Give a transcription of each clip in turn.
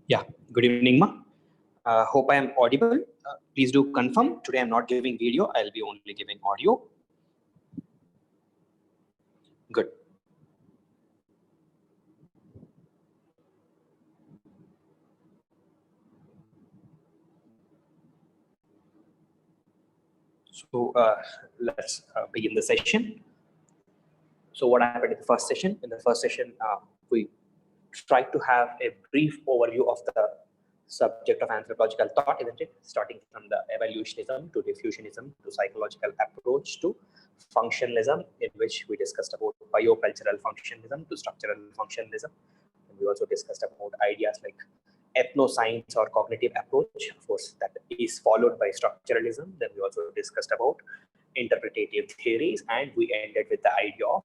Yeah, good evening, Ma. Hope I am audible. Please do confirm. Today I'm not giving video, I'll be only giving audio. Good. So let's begin the session. So what happened in the first session? In the first session, we tried to have a brief overview of the subject of anthropological thought, isn't it? Starting from the evolutionism to diffusionism to psychological approach to functionalism, in which we discussed about biocultural functionalism to structural functionalism. And we also discussed about ideas like ethnoscience or cognitive approach, of course, that is followed by structuralism. Then we also discussed about interpretative theories, and we ended with the idea of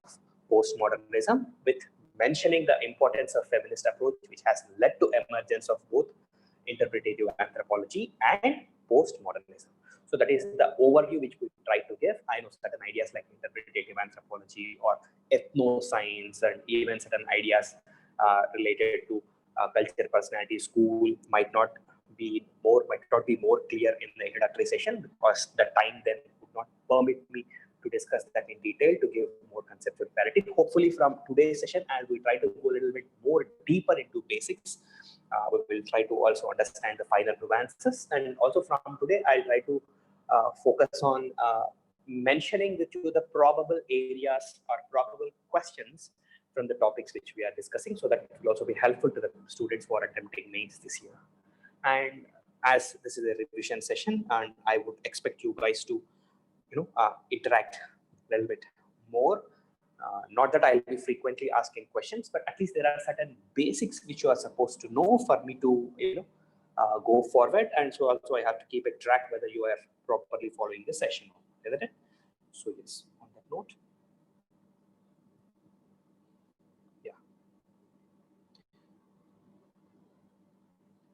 postmodernism, with mentioning the importance of feminist approach, which has led to emergence of both interpretative anthropology and postmodernism. So that is the overview which we try to give. I know certain ideas like interpretative anthropology or ethnoscience, and even certain ideas related to culture, personality, school might not be more clear in the introductory session, because the time then would not permit me to discuss that in detail to give more conceptual clarity. Hopefully from today's session, as we try to go a little bit more deeper into basics, we will try to also understand the final nuances. And also from today, I'll try to focus on mentioning with you the probable areas or probable questions from the topics which we are discussing, so that it will also be helpful to the students who are attempting mains this year. And as this is a revision session, and I would expect you guys to interact a little bit more. Not that I'll be frequently asking questions, but at least there are certain basics which you are supposed to know for me to go forward. And so also I have to keep a track whether you are properly following the session, isn't it? So yes, on that note. Yeah.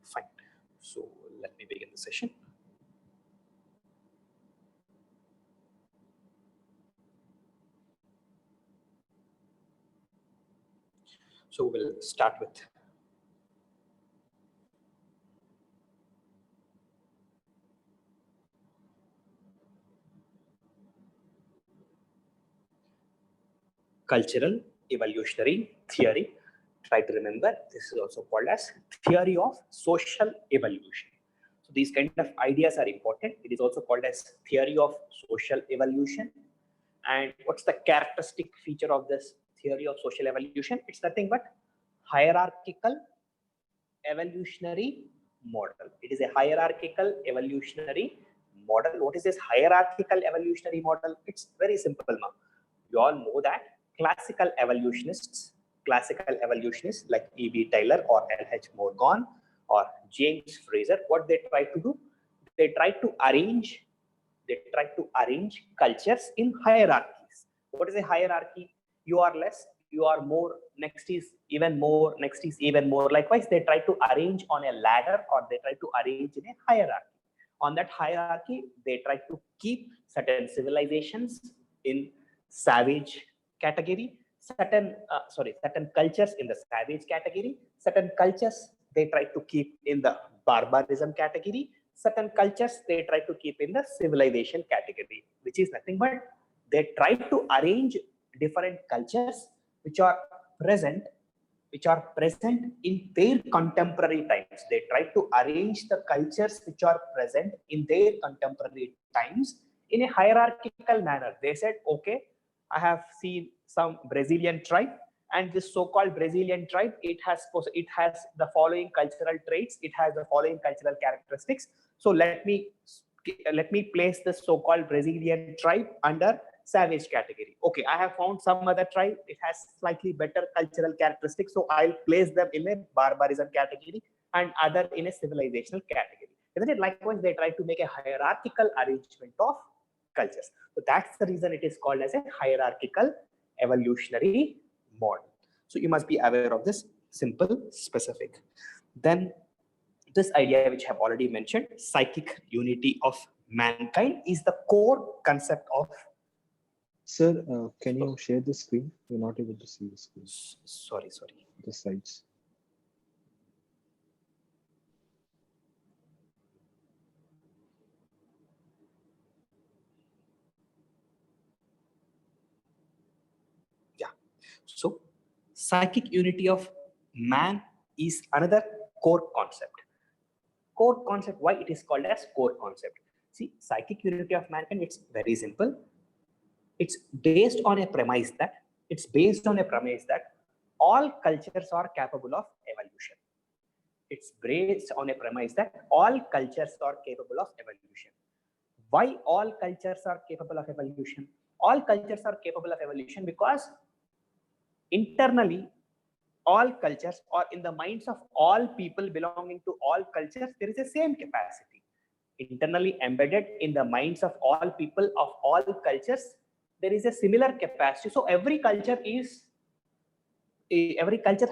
Fine. So let me begin the session. So we'll start with cultural evolutionary theory. Try to remember, this is also called as theory of social evolution. So these kind of ideas are important. It is also called as theory of social evolution. And what's the characteristic feature of this theory of social evolution? It's nothing but hierarchical evolutionary model. It is a hierarchical evolutionary model. What is this hierarchical evolutionary model? It's very simple now. You all know that classical evolutionists like E.B. Taylor or L.H. Morgan or James Fraser, what they try to do, they try to arrange cultures in hierarchies. What is a hierarchy? You are less, you are more, next is even more, next is even more. Likewise, they try to arrange on a ladder, or they try to arrange in a hierarchy. On that hierarchy, they try to keep certain civilizations in savage category, certain cultures in the savage category, certain cultures they try to keep in the barbarism category, certain cultures they try to keep in the civilization category, which is nothing but they try to arrange different cultures which are present in their contemporary times. They try to arrange the cultures which are present in their contemporary times in a hierarchical manner. They said, okay, I have seen some Brazilian tribe, and this so-called Brazilian tribe, it has the following cultural traits, it has the following cultural characteristics. So let me place the so-called Brazilian tribe under savage category. Okay, I have found some other tribe, it has slightly better cultural characteristics, so I'll place them in a barbarism category and other in a civilizational category. Isn't it? Likewise, they try to make a hierarchical arrangement of cultures. So that's the reason it is called as a hierarchical evolutionary model. So you must be aware of this simple specific. Then this idea, which I have already mentioned, psychic unity of mankind, is the core concept of. Sir, can you share the screen? We're not able to see the screen. Sorry. The slides. So psychic unity of man is another core concept. Core concept, why it is called as core concept? See, psychic unity of mankind, it's very simple. It's based on a premise that all cultures are capable of evolution. It's based on a premise that all cultures are capable of evolution. Why all cultures are capable of evolution? All cultures are capable of evolution because internally, all cultures, or in the minds of all people belonging to all cultures, there is the same capacity. Internally embedded in the minds of all people of all cultures, there is a similar capacity. So every culture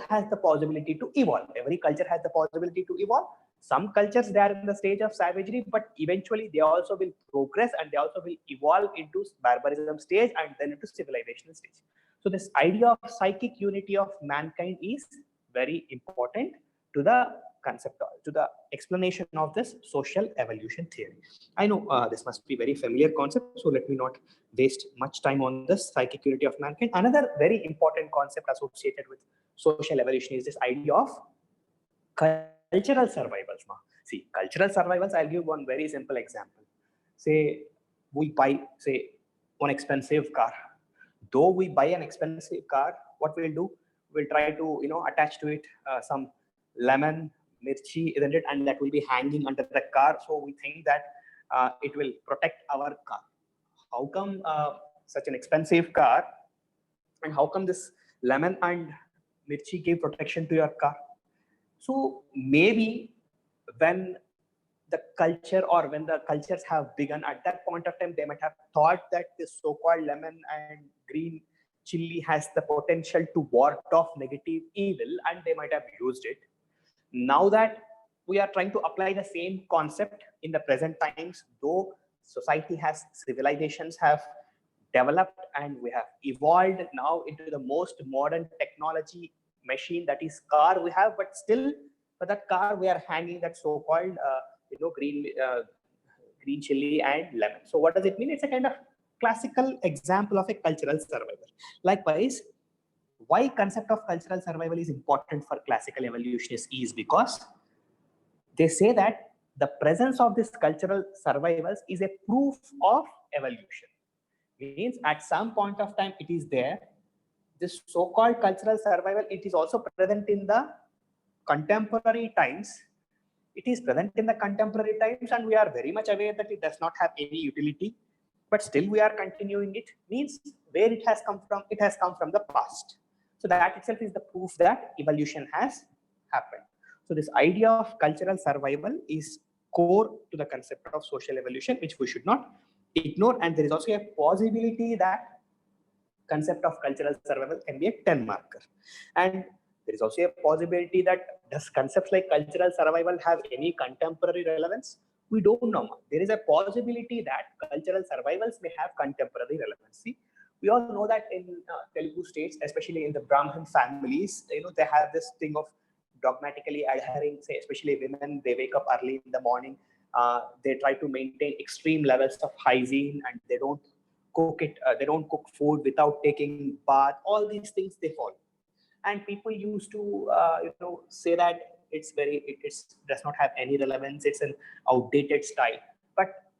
has the possibility to evolve. Every culture has the possibility to evolve. Some cultures, they are in the stage of savagery, but eventually they also will progress and they also will evolve into barbarism stage and then into civilization stage. So this idea of psychic unity of mankind is very important to the concept, to the explanation of this social evolution theory. I know this must be very familiar concept, so let me not waste much time on this psychic unity of mankind. Another very important concept associated with social evolution is this idea of cultural survivals. See, cultural survivals, I'll give one very simple example. Say we buy, say, one expensive car. Though we buy an expensive car, what we'll do, we'll try to, attach to it some lemon, mirchi, isn't it? And that will be hanging under the car. So we think that it will protect our car. How come such an expensive car, and how come this lemon and mirchi gave protection to your car? So maybe when the culture, or when the cultures have begun, at that point of time, they might have thought that this so-called lemon and green chili has the potential to ward off negative evil, and they might have used it. Now that we are trying to apply the same concept in the present times, though civilizations have developed and we have evolved now into the most modern technology machine, that is car we have, but still for that car we are hanging that so-called green chili and lemon. So what does it mean? It's a kind of classical example of a cultural survival. Likewise, why concept of cultural survival is important for classical evolutionists is because they say that the presence of this cultural survivals is a proof of evolution. Means at some point of time it is there. This so-called cultural survival, it is also present in the contemporary times. It is present in the contemporary times, and we are very much aware that it does not have any utility, but still we are continuing it. Means where it has come from? It has come from the past. So that itself is the proof that evolution has happened. So this idea of cultural survival is core to the concept of social evolution, which we should not ignore. And there is also a possibility that concept of cultural survival can be a 10 marker. And there is also a possibility that does concepts like cultural survival have any contemporary relevance? We don't know. There is a possibility that cultural survivals may have contemporary relevance. See, we all know that in Telugu states, especially in the Brahmin families, they have this thing of dogmatically adhering, say, especially women, they wake up early in the morning, they try to maintain extreme levels of hygiene, and they don't cook food without taking bath. All these things they follow. And people used to say that it does not have any relevance, it's an outdated style.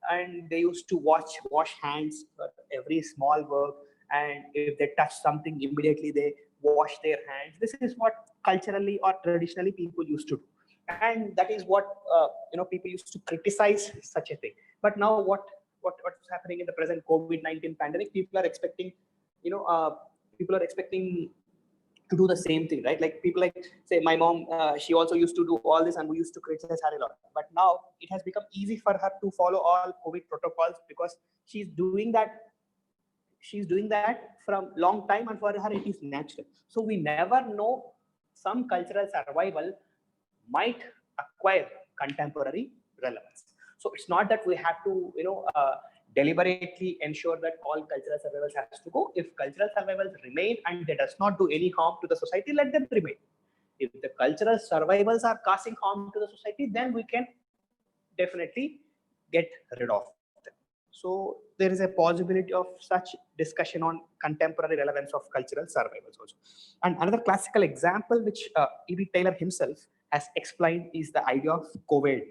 And they used to wash hands for every small work, and if they touch something, immediately they wash their hands. This is what culturally or traditionally people used to do, and that is what people used to criticize such a thing. But now what's happening in the present COVID-19 pandemic? People are expecting to do the same thing, right? Like people, like, say, my mom, she also used to do all this, and we used to criticize her a lot. But now it has become easy for her to follow all COVID protocols because she's doing that from long time, and for her it is natural. So we never know, some cultural survival might acquire contemporary relevance. So it's not that we have to deliberately ensure that all cultural survivals has to go. If cultural survivals remain and they does not do any harm to the society, let them remain. If the cultural survivals are causing harm to the society, then we can definitely get rid of them. So there is a possibility of such discussion on contemporary relevance of cultural survivals also. And another classical example which E.B. Taylor himself has explained is the idea of COVID.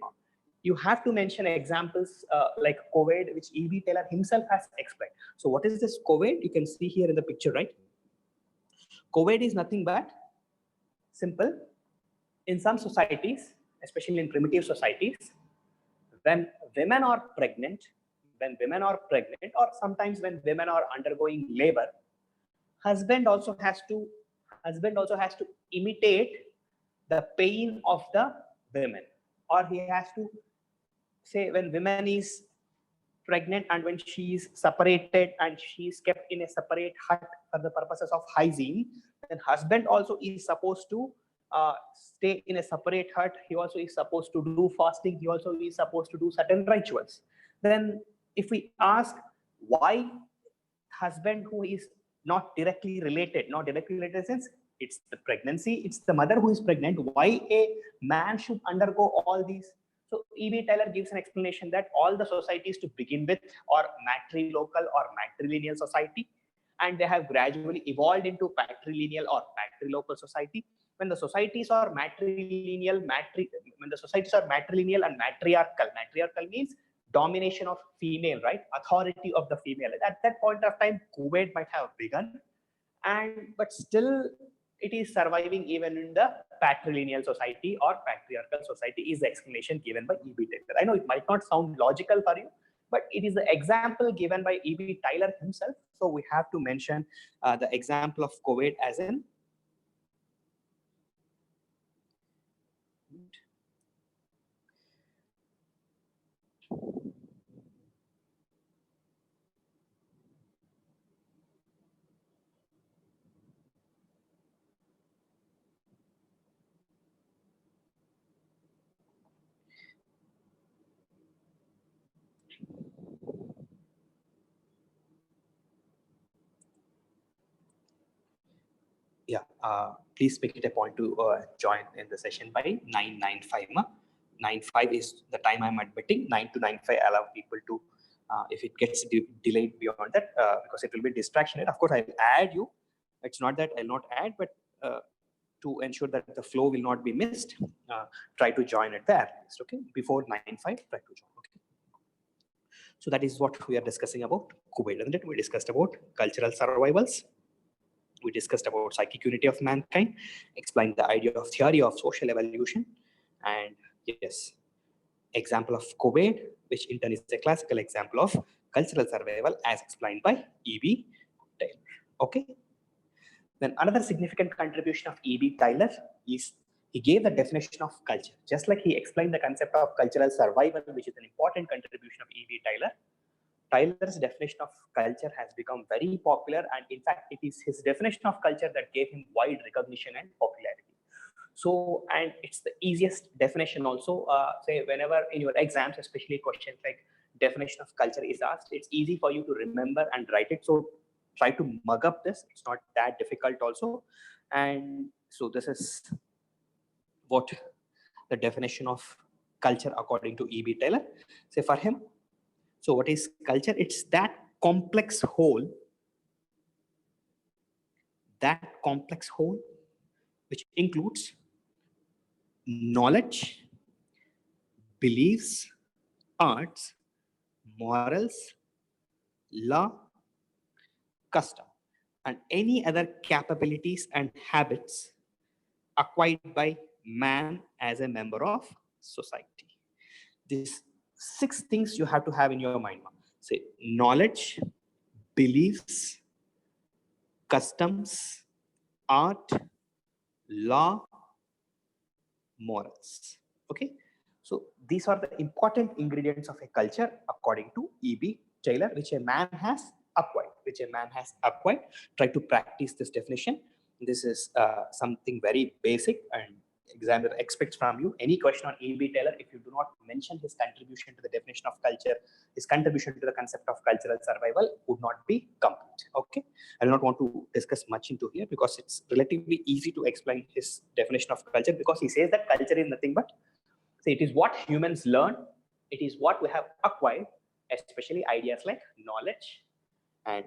You have to mention examples like COVID, which E.B. Taylor himself has explained. So what is this COVID? You can see here in the picture, right? COVID is nothing but simple. In some societies, especially in primitive societies, when women are pregnant, or sometimes when women are undergoing labor, husband also has to imitate the pain of the women, or he has to say when women is pregnant and when she is separated and she is kept in a separate hut for the purposes of hygiene, then husband also is supposed to stay in a separate hut. He also is supposed to do fasting. He also is supposed to do certain rituals. Then if we ask why husband who is not directly related since it's the pregnancy, it's the mother who is pregnant, why a man should undergo all these? So E.B. Taylor gives an explanation that all the societies to begin with are matrilocal or matrilineal society, and they have gradually evolved into patrilineal or patrilocal society. When the societies are matrilineal and matriarchal means domination of female, right? Authority of the female. At that point of time, COVID might have begun, but still it is surviving even in the patrilineal society or patriarchal society is the explanation given by E.B. Taylor. I know it might not sound logical for you, but it is the example given by E.B. Taylor himself. So we have to mention the example of COVID as in please make it a point to join in the session by 9:95. 9:05 is the time I'm admitting. 9 to 9:05 allow people to, if it gets delayed beyond that, because it will be distraction. Of course, I'll add you. It's not that I'll not add, but to ensure that the flow will not be missed, try to join at the earliest. Okay, before 9:05, try to join. Okay. So that is what we are discussing about COVID, isn't it? We discussed about cultural survivals. We discussed about psychic unity of mankind, explained the idea of theory of social evolution, and yes, example of COVID, which in turn is a classical example of cultural survival as explained by E.B. Taylor. Okay. Then another significant contribution of E.B. Taylor is he gave the definition of culture. Just like he explained the concept of cultural survival, which is an important contribution of E.B. Taylor, Taylor's definition of culture has become very popular, and in fact, it is his definition of culture that gave him wide recognition and popularity. So, and it's the easiest definition also. Say, whenever in your exams, especially questions like definition of culture is asked, it's easy for you to remember and write it. So, try to mug up this. It's not that difficult also. And so, this is what the definition of culture according to E.B. Taylor. Say, for him, so what is culture? It's that complex whole which includes knowledge, beliefs, arts, morals, law, custom, and any other capabilities and habits acquired by man as a member of society. These 6 things you have to have in your mind. Say knowledge, beliefs, customs, art, law, morals. Okay, so these are the important ingredients of a culture according to E.B. Taylor, which a man has acquired. Try to practice this definition. This is something very basic, and examiner expects from you. Any question on E.B. Taylor, if you do not mention his contribution to the definition of culture, his contribution to the concept of cultural survival would not be complete. Okay, I do not want to discuss much into here because it's relatively easy to explain his definition of culture, because he says that culture is nothing but, say, it is what humans learn, it is what we have acquired especially ideas like knowledge and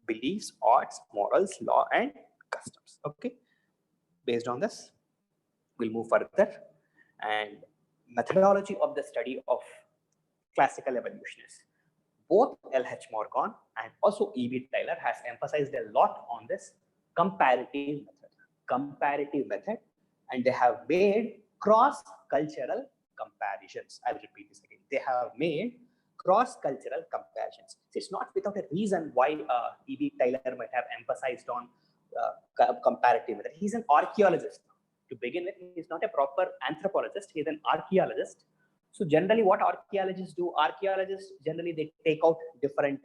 beliefs, arts, morals, law, and customs. Okay, based on this, we'll move further. And methodology of the study of classical evolutionists. Both L.H. Morgan and also E.B. Taylor has emphasized a lot on this comparative method, and they have made cross-cultural comparisons. I'll repeat this again. They have made cross-cultural comparisons. So it's not without a reason why E.B. Taylor might have emphasized on comparative method. He's an archaeologist. To begin with, he's not a proper anthropologist. He's an archaeologist. So generally what archaeologists do, generally they take out different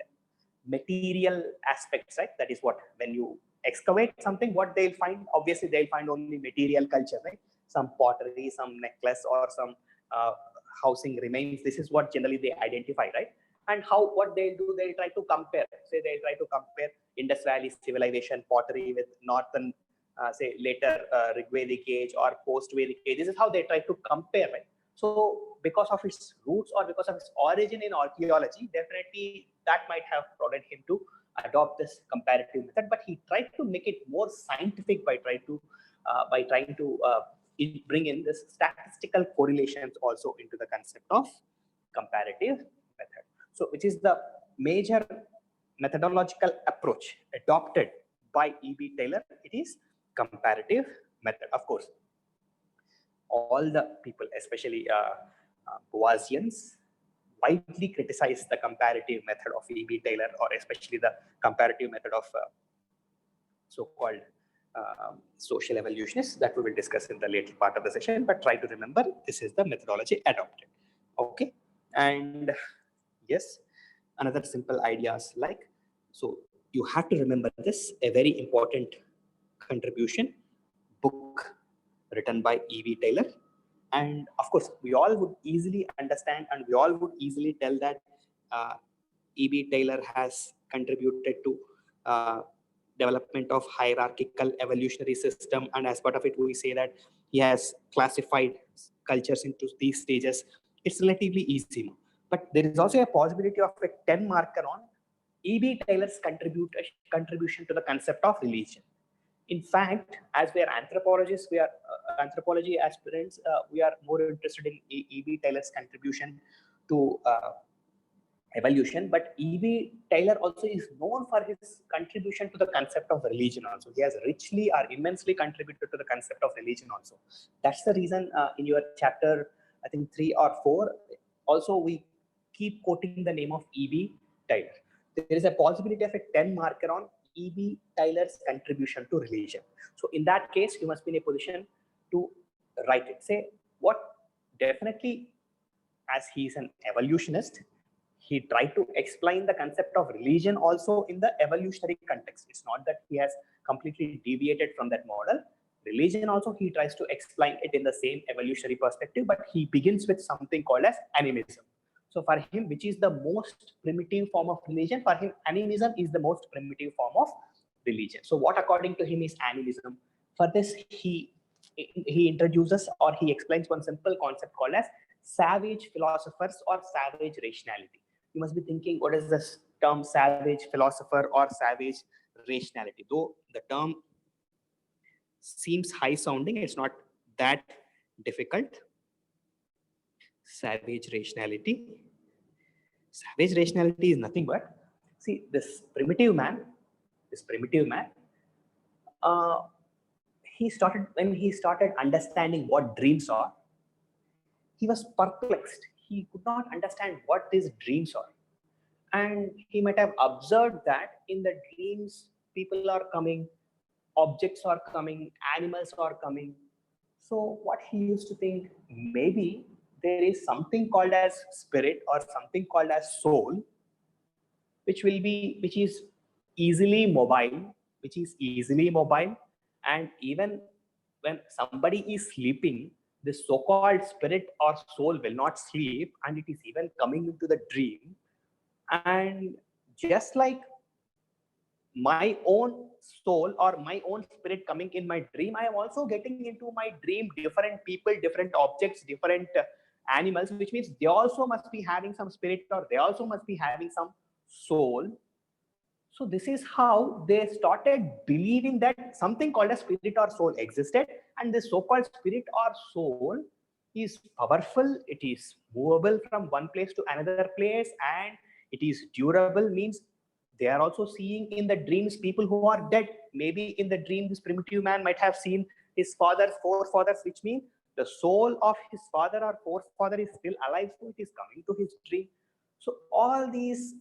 material aspects, right? That is what, when you excavate something, what they'll find, obviously they'll find only material culture, right? Some pottery, some necklace, or some housing remains. This is what generally they identify, right? And what they'll do, they'll try to compare. Say they'll try to compare Indus Valley civilization pottery with northern, say later Rigvedic age or post-Vedic age. This is how they try to compare, right? So because of its roots or because of its origin in archaeology, definitely that might have prodded him to adopt this comparative method. But he tried to make it more scientific by trying to bring in this statistical correlations also into the concept of comparative method. So which is the major methodological approach adopted by E.B. Taylor? It is comparative method. Of course, all the people, especially Boasians, widely criticize the comparative method of E.B. Taylor, or especially the comparative method of so-called social evolutionists that we will discuss in the later part of the session. But try to remember, this is the methodology adopted. Okay, and yes, another simple ideas like, so you have to remember this, a very important contribution, book written by E.B. Taylor. And of course, we all would easily understand and we all would easily tell that E.B. Taylor has contributed to development of hierarchical evolutionary system. And as part of it, we say that he has classified cultures into these stages. It's relatively easy. But there is also a possibility of a 10 marker on E.B. Taylor's contribution to the concept of religion. In fact, as we are anthropologists, we are anthropology aspirants, we are more interested in E.B. Taylor's contribution to evolution. But E.B. Taylor also is known for his contribution to the concept of religion also. He has richly or immensely contributed to the concept of religion also. That's the reason in your chapter, I think 3 or 4, also we keep quoting the name of E.B. Taylor. There is a possibility of a 10 marker on E.B. Taylor's contribution to religion. So in that case, you must be in a position to write it. Say what, definitely, as he is an evolutionist, he tried to explain the concept of religion also in the evolutionary context. It's not that he has completely deviated from that model. Religion also, he tries to explain it in the same evolutionary perspective, but he begins with something called as animism. So for him, which is the most primitive form of religion? For him, animism is the most primitive form of religion. So what according to him is animism? For this, he introduces or he explains one simple concept called as savage philosophers or savage rationality. You must be thinking, what is this term savage philosopher or savage rationality? Though the term seems high sounding, it's not that difficult. Savage rationality. Savage rationality is nothing but, see, this primitive man, when he started understanding what dreams are, he was perplexed. He could not understand what these dreams are. And he might have observed that in the dreams, people are coming, objects are coming, animals are coming. So what he used to think, maybe there is something called as spirit or something called as soul, which is easily mobile, and even when somebody is sleeping, the so-called spirit or soul will not sleep, and it is even coming into the dream. And just like my own soul or my own spirit coming in my dream, I am also getting into my dream different people, different objects, different animals, which means they also must be having some spirit, or they also must be having some soul. So this is how they started believing that something called a spirit or soul existed, and this so-called spirit or soul is powerful, it is movable from one place to another place, and it is durable, means they are also seeing in the dreams people who are dead. Maybe in the dream, this primitive man might have seen his father's forefathers, which means the soul of his father or forefather is still alive, so it is coming to his dream. So all these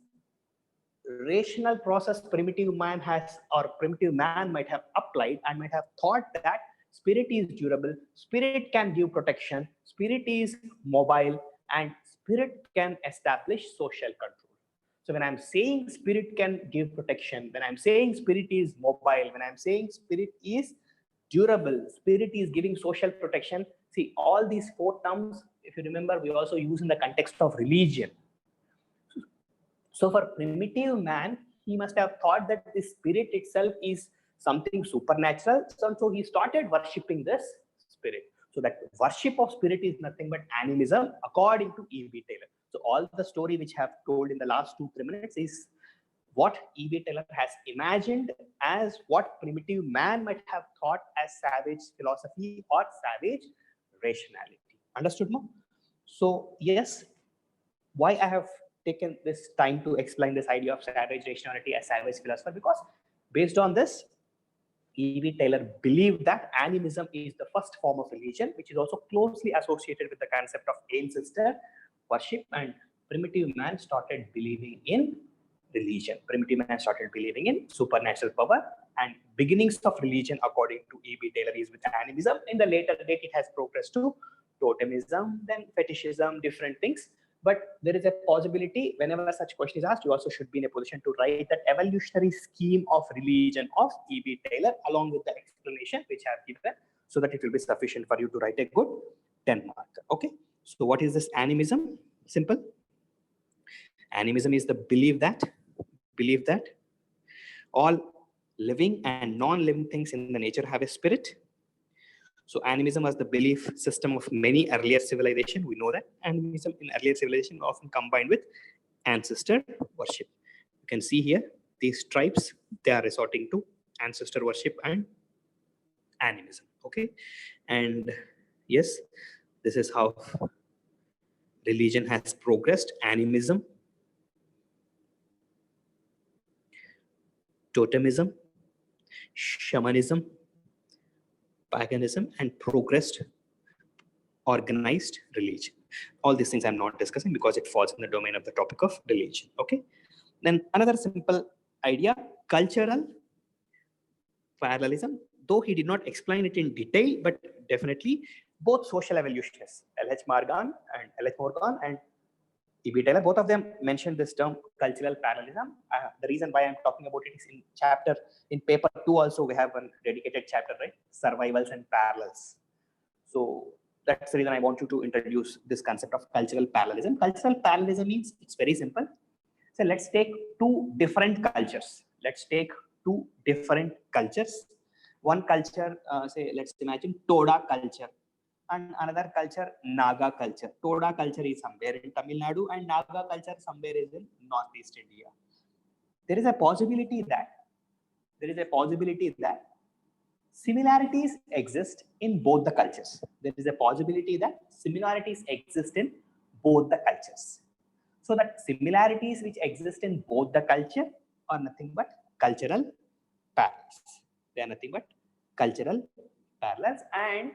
rational process primitive man has, or primitive man might have applied and might have thought that spirit is durable, spirit can give protection, spirit is mobile, and spirit can establish social control. So when I'm saying spirit can give protection, when I'm saying spirit is mobile, when I'm saying spirit is durable, spirit is giving social protection, see, all these four terms, if you remember, we also use in the context of religion. So for primitive man, he must have thought that the spirit itself is something supernatural. So he started worshipping this spirit. So that worship of spirit is nothing but animism, according to E.B. Taylor. So all the story which I have told in the last 2-3 minutes is what E.B. Taylor has imagined as what primitive man might have thought as savage philosophy or savage rationality. Understood, Mo? So yes, why I have taken this time to explain this idea of savage rationality as savage philosopher, because based on this, E.B. Taylor believed that animism is the first form of religion, which is also closely associated with the concept of ancestor worship, and primitive man started believing in religion. Primitive man started believing in supernatural power, and beginnings of religion, according to E.B. Taylor, is with animism. In the later date, it has progressed to totemism, then fetishism, different things. But there is a possibility, whenever such question is asked, you also should be in a position to write that evolutionary scheme of religion of E.B. Taylor along with the explanation which I have given, so that it will be sufficient for you to write a good 10 marker. Okay. So what is this animism? Simple. Animism is the belief that all living and non-living things in the nature have a spirit. So animism was the belief system of many earlier civilization. We know that animism in earlier civilization often combined with ancestor worship. You can see here these tribes, they are resorting to ancestor worship and animism. Okay, and yes, this is how religion has progressed: animism, totemism, shamanism, paganism, and progressed organized religion. All these things I'm not discussing because it falls in the domain of the topic of religion. Okay. Then another simple idea, cultural parallelism, though he did not explain it in detail, but definitely both social evolutionists, L.H. Morgan and E.B. Taylor, both of them mentioned this term cultural parallelism. The reason why I'm talking about it is in paper 2 also we have a dedicated chapter, right? Survivals and parallels. So that's the reason I want you to introduce this concept of cultural parallelism. Cultural parallelism means, it's very simple. So let's take two different cultures. One culture, say, let's imagine Toda culture, and another culture, Naga culture. Toda culture is somewhere in Tamil Nadu, and Naga culture somewhere is in Northeast India. There is a possibility that similarities exist in both the cultures. There is a possibility that similarities exist in both the cultures. So that similarities which exist in both the culture are nothing but cultural parallels. They are nothing but cultural parallels. And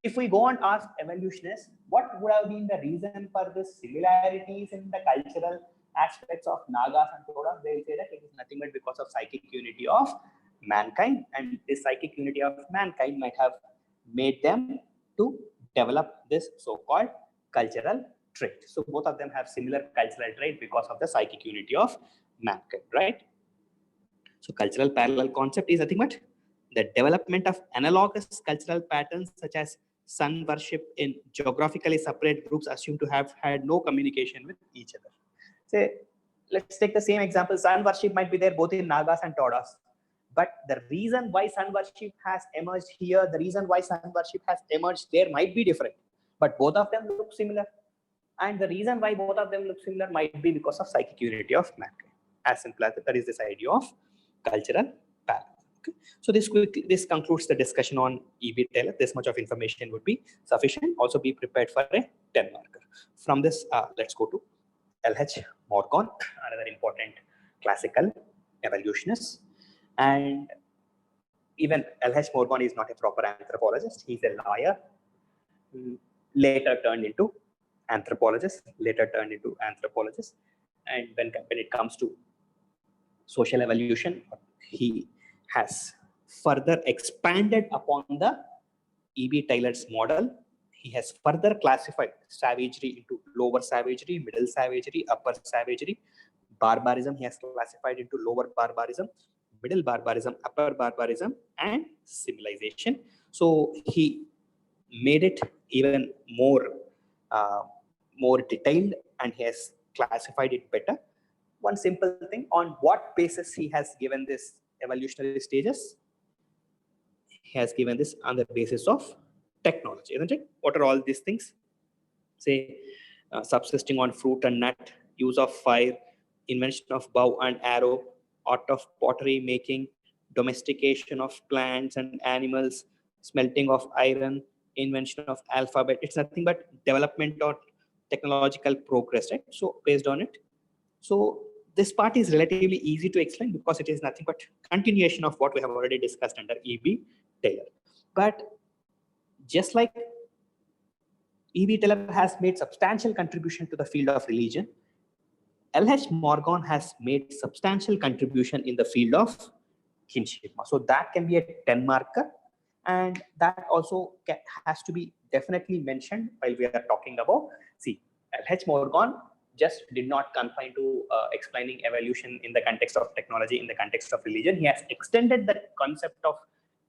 if we go and ask evolutionists, what would have been the reason for the similarities in the cultural aspects of Nagas and Todas, they will say that it is nothing but because of psychic unity of mankind, and this psychic unity of mankind might have made them to develop this so-called cultural trait. So both of them have similar cultural trait because of the psychic unity of mankind, right? So cultural parallel concept is nothing but the development of analogous cultural patterns such as sun worship in geographically separate groups assumed to have had no communication with each other. Say, let's take the same example. Sun worship might be there both in Nagas and Todas. But the reason why sun worship has emerged here, the reason why sun worship has emerged there might be different. but both of them look similar. And the reason why both of them look similar might be because of psychic unity of mankind. As simple as that is this idea of cultural balance. Okay. So this concludes the discussion on E.B. Taylor. This much of information would be sufficient. Also be prepared for a 10 marker. From this, let's go to L.H. Morgan, another important classical evolutionist. And even L.H. Morgan is not a proper anthropologist. He's a lawyer, later turned into anthropologist. And when it comes to social evolution, he has further expanded upon the E.B. Taylor's model. He has further classified savagery into lower savagery, middle savagery, upper savagery. Barbarism he has classified into lower barbarism, middle barbarism, upper barbarism, and civilization. So he made it even more detailed, and he has classified it better. One simple thing, on what basis he has given this evolutionary stages? He has given this on the basis of technology, isn't it? What are all these things? Say, subsisting on fruit and nut, use of fire, invention of bow and arrow, art of pottery making, domestication of plants and animals, smelting of iron, invention of alphabet. It's nothing but development or technological progress, right? So based on it. So this part is relatively easy to explain because it is nothing but continuation of what we have already discussed under E.B. Taylor. But just like E.B. Taylor has made substantial contribution to the field of religion, L.H. Morgan has made substantial contribution in the field of kinship. So that can be a 10 marker, and that also has to be definitely mentioned while we are talking about. See, L.H. Morgan just did not confine to explaining evolution in the context of technology, in the context of religion. He has extended the concept of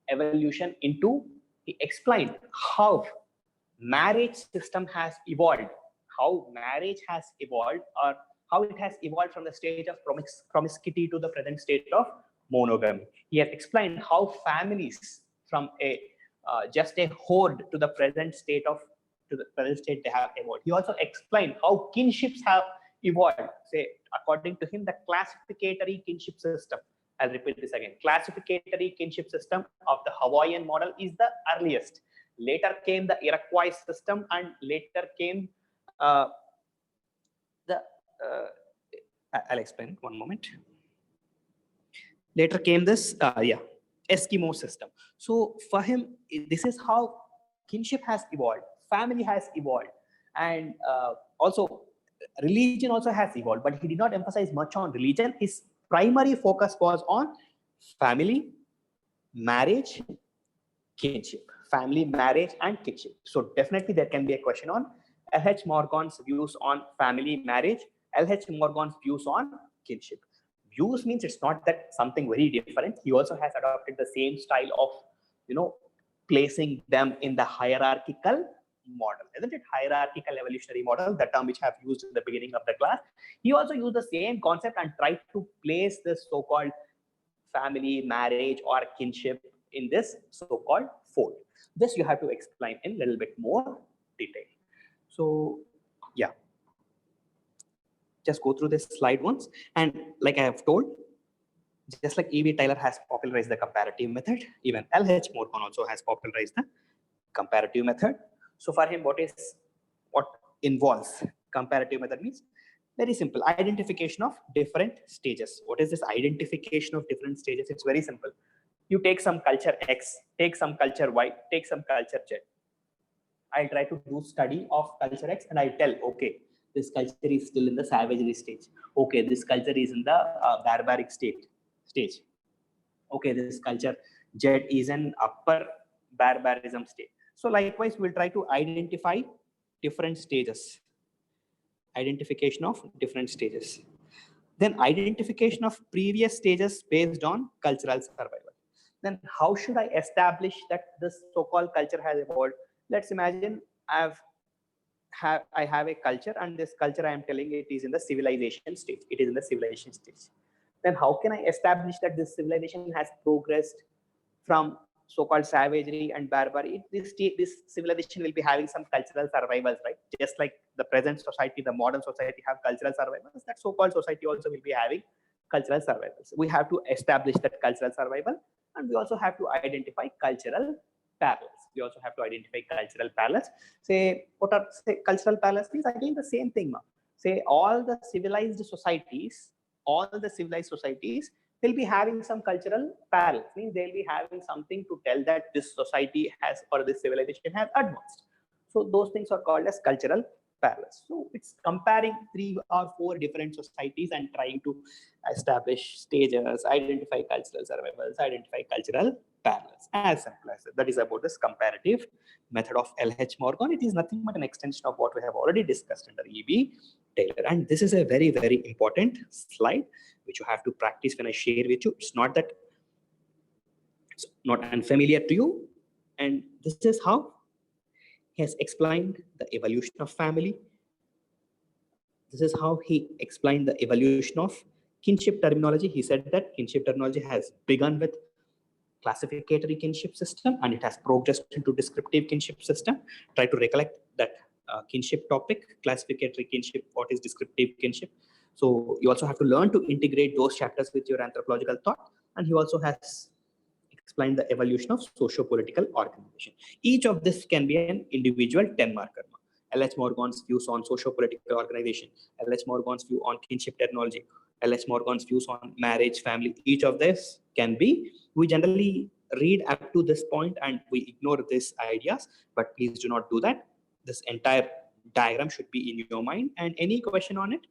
evolution into, he explained how marriage system has evolved, how marriage has evolved, or how it has evolved from the stage of promiscuity to the present state of monogamy. He has explained how families from a just a horde to the present state they have evolved. He also explained how kinships have evolved. Say, according to him, the classificatory kinship system. I'll repeat this again. Classificatory kinship system of the Hawaiian model is the earliest. Later came the Iroquois system, and later came I'll explain one moment. Later came this Eskimo system. So for him, this is how kinship has evolved, family has evolved, and also religion also has evolved, but he did not emphasize much on religion. His primary focus was on family, marriage, kinship. Family, marriage, and kinship. So definitely there can be a question on L.H. Morgan's views on family, marriage, L.H. Morgan's views on kinship. Views means it's not that something very different. He also has adopted the same style of, placing them in the hierarchical model, isn't it? Hierarchical evolutionary model, the term which I have used in the beginning of the class. He also used the same concept and tried to place this so-called family, marriage, or kinship in this so-called fold. This you have to explain in a little bit more detail. So yeah, just go through this slide once. And like I have told, just like E.B. Taylor has popularized the comparative method, even L.H. Morgan also has popularized the comparative method. So for him, what involves comparative method means very simple: identification of different stages. What is this identification of different stages? It's very simple. You take some culture X, take some culture Y, take some culture Z. I'll try to do study of culture X, and I'll tell, okay, this culture is still in the savagery stage. Okay, this culture is in the barbaric stage. Okay, this culture Z is an upper barbarism stage. So likewise, we'll try to identify different stages. Identification of different stages. Then identification of previous stages based on cultural survival. Then how should I establish that this so-called culture has evolved? Let's imagine I have a culture, and this culture I am telling it is in the civilization stage. It is in the civilization stage. Then how can I establish that this civilization has progressed from so-called savagery and barbarity, this civilization will be having some cultural survivals, right? Just like the present society, the modern society have cultural survivals, that so-called society also will be having cultural survivals. We have to establish that cultural survival, and we also have to identify cultural parallels. We also have to identify cultural parallels. Say, what are cultural parallels? Is again the same thing. Say all the civilized societies will be having some cultural parallels. Means they'll be having something to tell that this society has or this civilization has advanced. So those things are called as cultural parallels. So it's comparing 3 or 4 different societies and trying to establish stages, identify cultural survivals, identify cultural parallels. As simple as that. That is about this comparative method of L.H. Morgan. It is nothing but an extension of what we have already discussed under E.B. Taylor. And this is a very, very important slide which you have to practice when I share with you. It's not that it's not unfamiliar to you. And this is how he has explained the evolution of family. This is how he explained the evolution of kinship terminology. He said that kinship terminology has begun with classificatory kinship system and it has progressed into descriptive kinship system. Try to recollect that kinship topic, classificatory kinship, what is descriptive kinship. So you also have to learn to integrate those chapters with your anthropological thought. And he also has explained the evolution of socio-political organization. Each of this can be an individual 10 marker. L.H. Morgan's views on socio-political organization, L.H. Morgan's view on kinship terminology, L.H. Morgan's views on marriage, family. Each of this can be, we generally read up to this point and we ignore these ideas, but please do not do that. This entire diagram should be in your mind, and any question on it,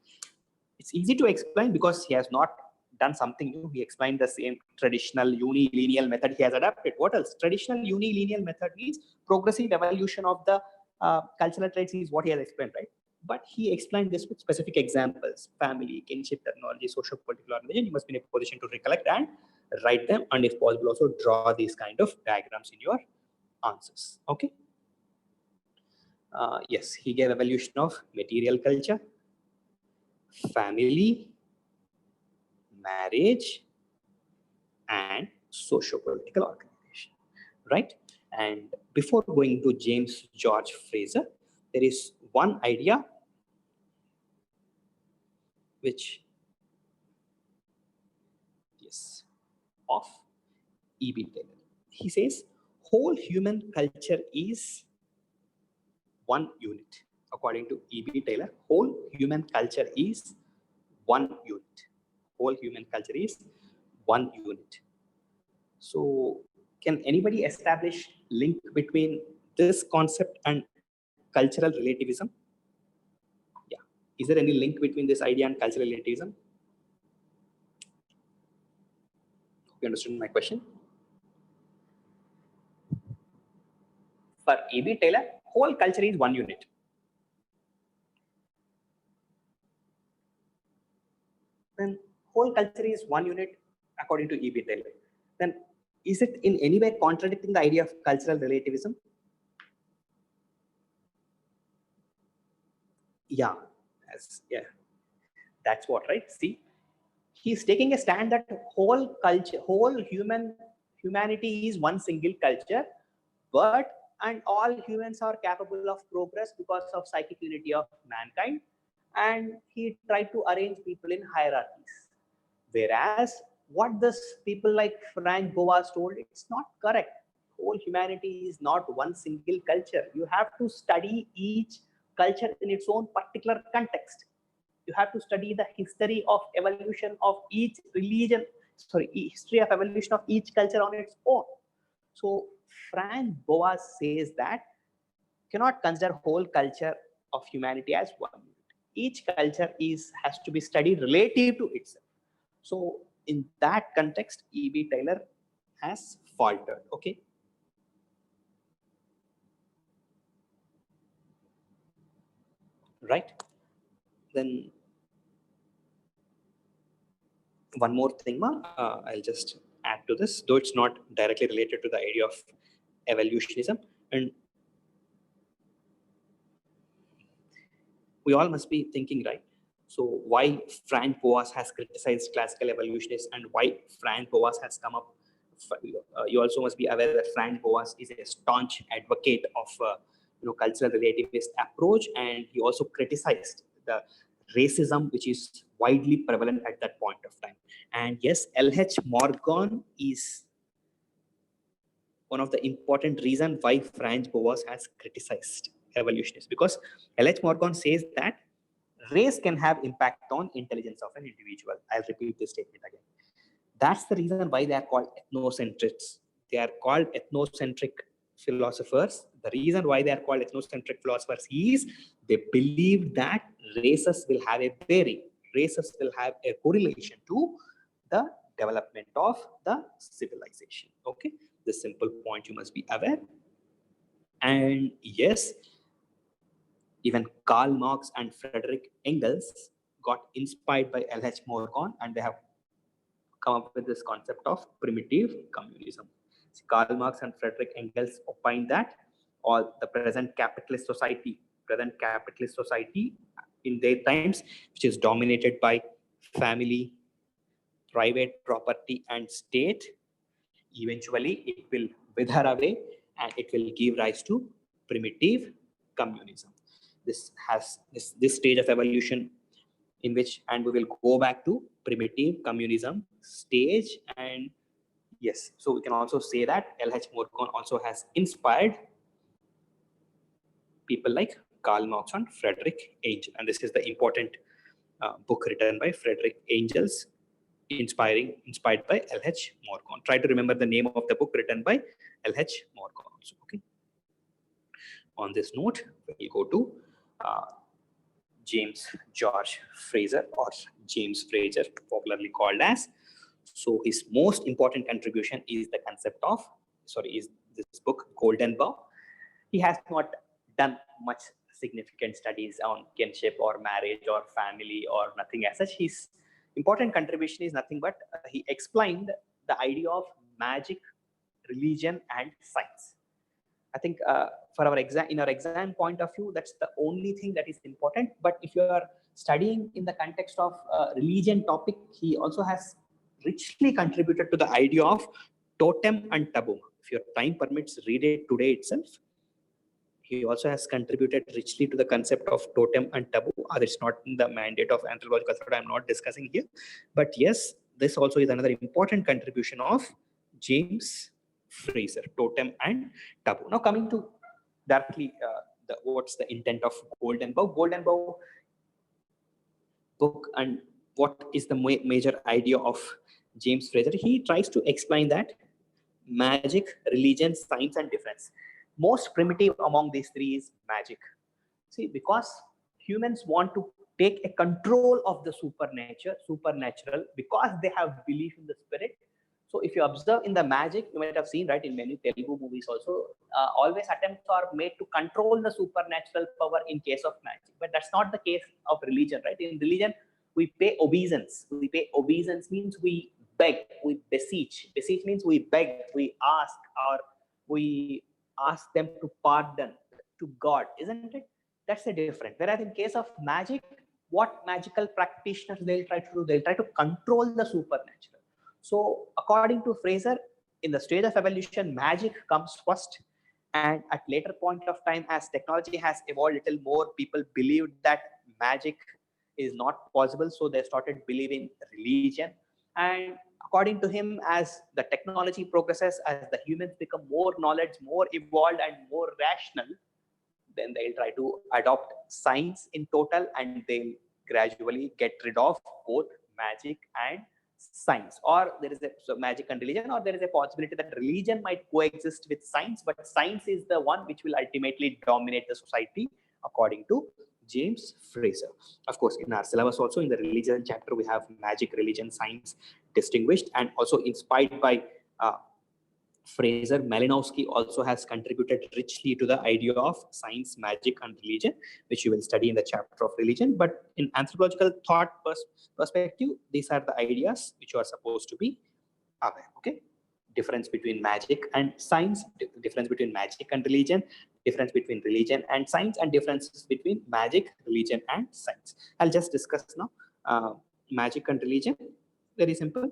it's easy to explain because he has not done something new. He explained the same traditional unilineal method he has adapted. What else? Traditional unilineal method means progressive evolution of the cultural traits is what he has explained, right? But he explained this with specific examples: family, kinship terminology, social political organization. You must be in a position to recollect and write them, and if possible, also draw these kind of diagrams in your answers. Okay. Yes, he gave evolution of material culture, family, marriage, and socio-political organization, right? And before going to James George Fraser, there is one idea which is of E.B. Taylor. He says whole human culture is one unit. According to E.B. Taylor, whole human culture is one unit. Whole human culture is one unit. So can anybody establish link between this concept and cultural relativism? Yeah. Is there any link between this idea and cultural relativism? You understood my question? For E.B. Taylor, whole culture is one unit. Then whole culture is one unit according to E.B. Taylor. Then is it in any way contradicting the idea of cultural relativism? Yeah, yeah, that's what, right? See, he's taking a stand that whole culture, humanity is one single culture, but and all humans are capable of progress because of psychic unity of mankind, and he tried to arrange people in hierarchies. Whereas what this people like Frank Boas told, it's not correct. Whole humanity is not one single culture. You have to study each culture in its own particular context. You have to study the history of evolution of each religion, history of evolution of each culture on its own. So Frank Boas says that cannot consider whole culture of humanity as one unit. Each culture has to be studied relative to itself. So in that context, E.B. Taylor has faltered. Okay. Right. Then one more thing, I'll just add to this, though it's not directly related to the idea of evolutionism, and we all must be thinking, right? So why Frank Boas has criticized classical evolutionists and why Frank Boas has come up You also must be aware that Franz Boas is a staunch advocate of cultural relativist approach, and he also criticized the racism which is widely prevalent at that point of time. And yes, L.H. Morgan is one of the important reasons why Franz Boas has criticized evolutionists, because L.H. Morgan says that race can have impact on intelligence of an individual. I'll repeat this statement again. That's the reason why they are called ethnocentrics. They are called ethnocentric philosophers. The reason why they are called ethnocentric philosophers is they believe that races will have a bearing, races will have a correlation to the development of the civilization. Okay, this simple point you must be aware. And yes, even Karl Marx and Frederick Engels got inspired by L.H. Morgan, and they have come up with this concept of primitive communism. Karl Marx and Frederick Engels opined that all the present capitalist society in their times, which is dominated by family, private property, and state, eventually it will wither away and it will give rise to primitive communism. This has this stage of evolution in which, and we will go back to primitive communism stage. And yes, so we can also say that L.H. Morgan also has inspired people like Karl Marx and Frederick Engels. And this is the important book written by Frederick Engels, inspired by L.H. Morgan. Try to remember the name of the book written by L.H. Morgan also. Okay. On this note, we'll go to James George Frazer, or James Frazer, popularly called as. So his most important contribution is the concept of, is this book, Golden Bough. He has not done much significant studies on kinship or marriage or family or nothing as such. His important contribution is nothing but he explained the idea of magic, religion, and science. I think for our exam, in our exam point of view, that's the only thing that is important. But if you are studying in the context of religion topic, he also has richly contributed to the idea of totem and taboo. If your time permits, read it today itself. He also has contributed richly to the concept of totem and taboo. It's not in the mandate of anthropological thought, I'm not discussing here. But yes, this also is another important contribution of James Frazer, totem and taboo. Now coming to directly what's the intent of Golden Bough. Golden Bough book, and what is the major idea of James Frazer? He tries to explain that magic, religion, science, and difference. Most primitive among these three is magic. See, because humans want to take a control of the supernatural, because they have belief in the spirit. So if you observe in the magic, you might have seen, right, in many Telugu movies also, always attempts are made to control the supernatural power in case of magic. But that's not the case of religion, right? In religion, we pay obeisance. We pay obeisance means we beg, we beseech. Beseech means we beg, we ask, or we ask them to pardon to God, isn't it? That's the difference. Whereas in case of magic, what magical practitioners they'll try to do, they'll try to control the supernatural. So according to Frazer, in the stage of evolution, magic comes first, and at later point of time, as technology has evolved a little more, people believed that magic is not possible, so they started believing religion. And according to him, as the technology progresses, as the humans become more knowledge, more evolved, and more rational, then they'll try to adopt science in total, and they'll gradually get rid of both magic and science. Or there is magic and religion, or there is a possibility that religion might coexist with science, but science is the one which will ultimately dominate the society, according to James Frazer. Of course, in our syllabus also, in the religion chapter, we have magic, religion, science distinguished, and also inspired by Frazer. Malinowski also has contributed richly to the idea of science, magic, and religion, which you will study in the chapter of religion. But in anthropological thought perspective, these are the ideas which you are supposed to be aware. Okay, difference between magic and science, difference between magic and religion, difference between religion and science, and differences between magic, religion, and science. I'll just discuss now magic and religion. Very simple.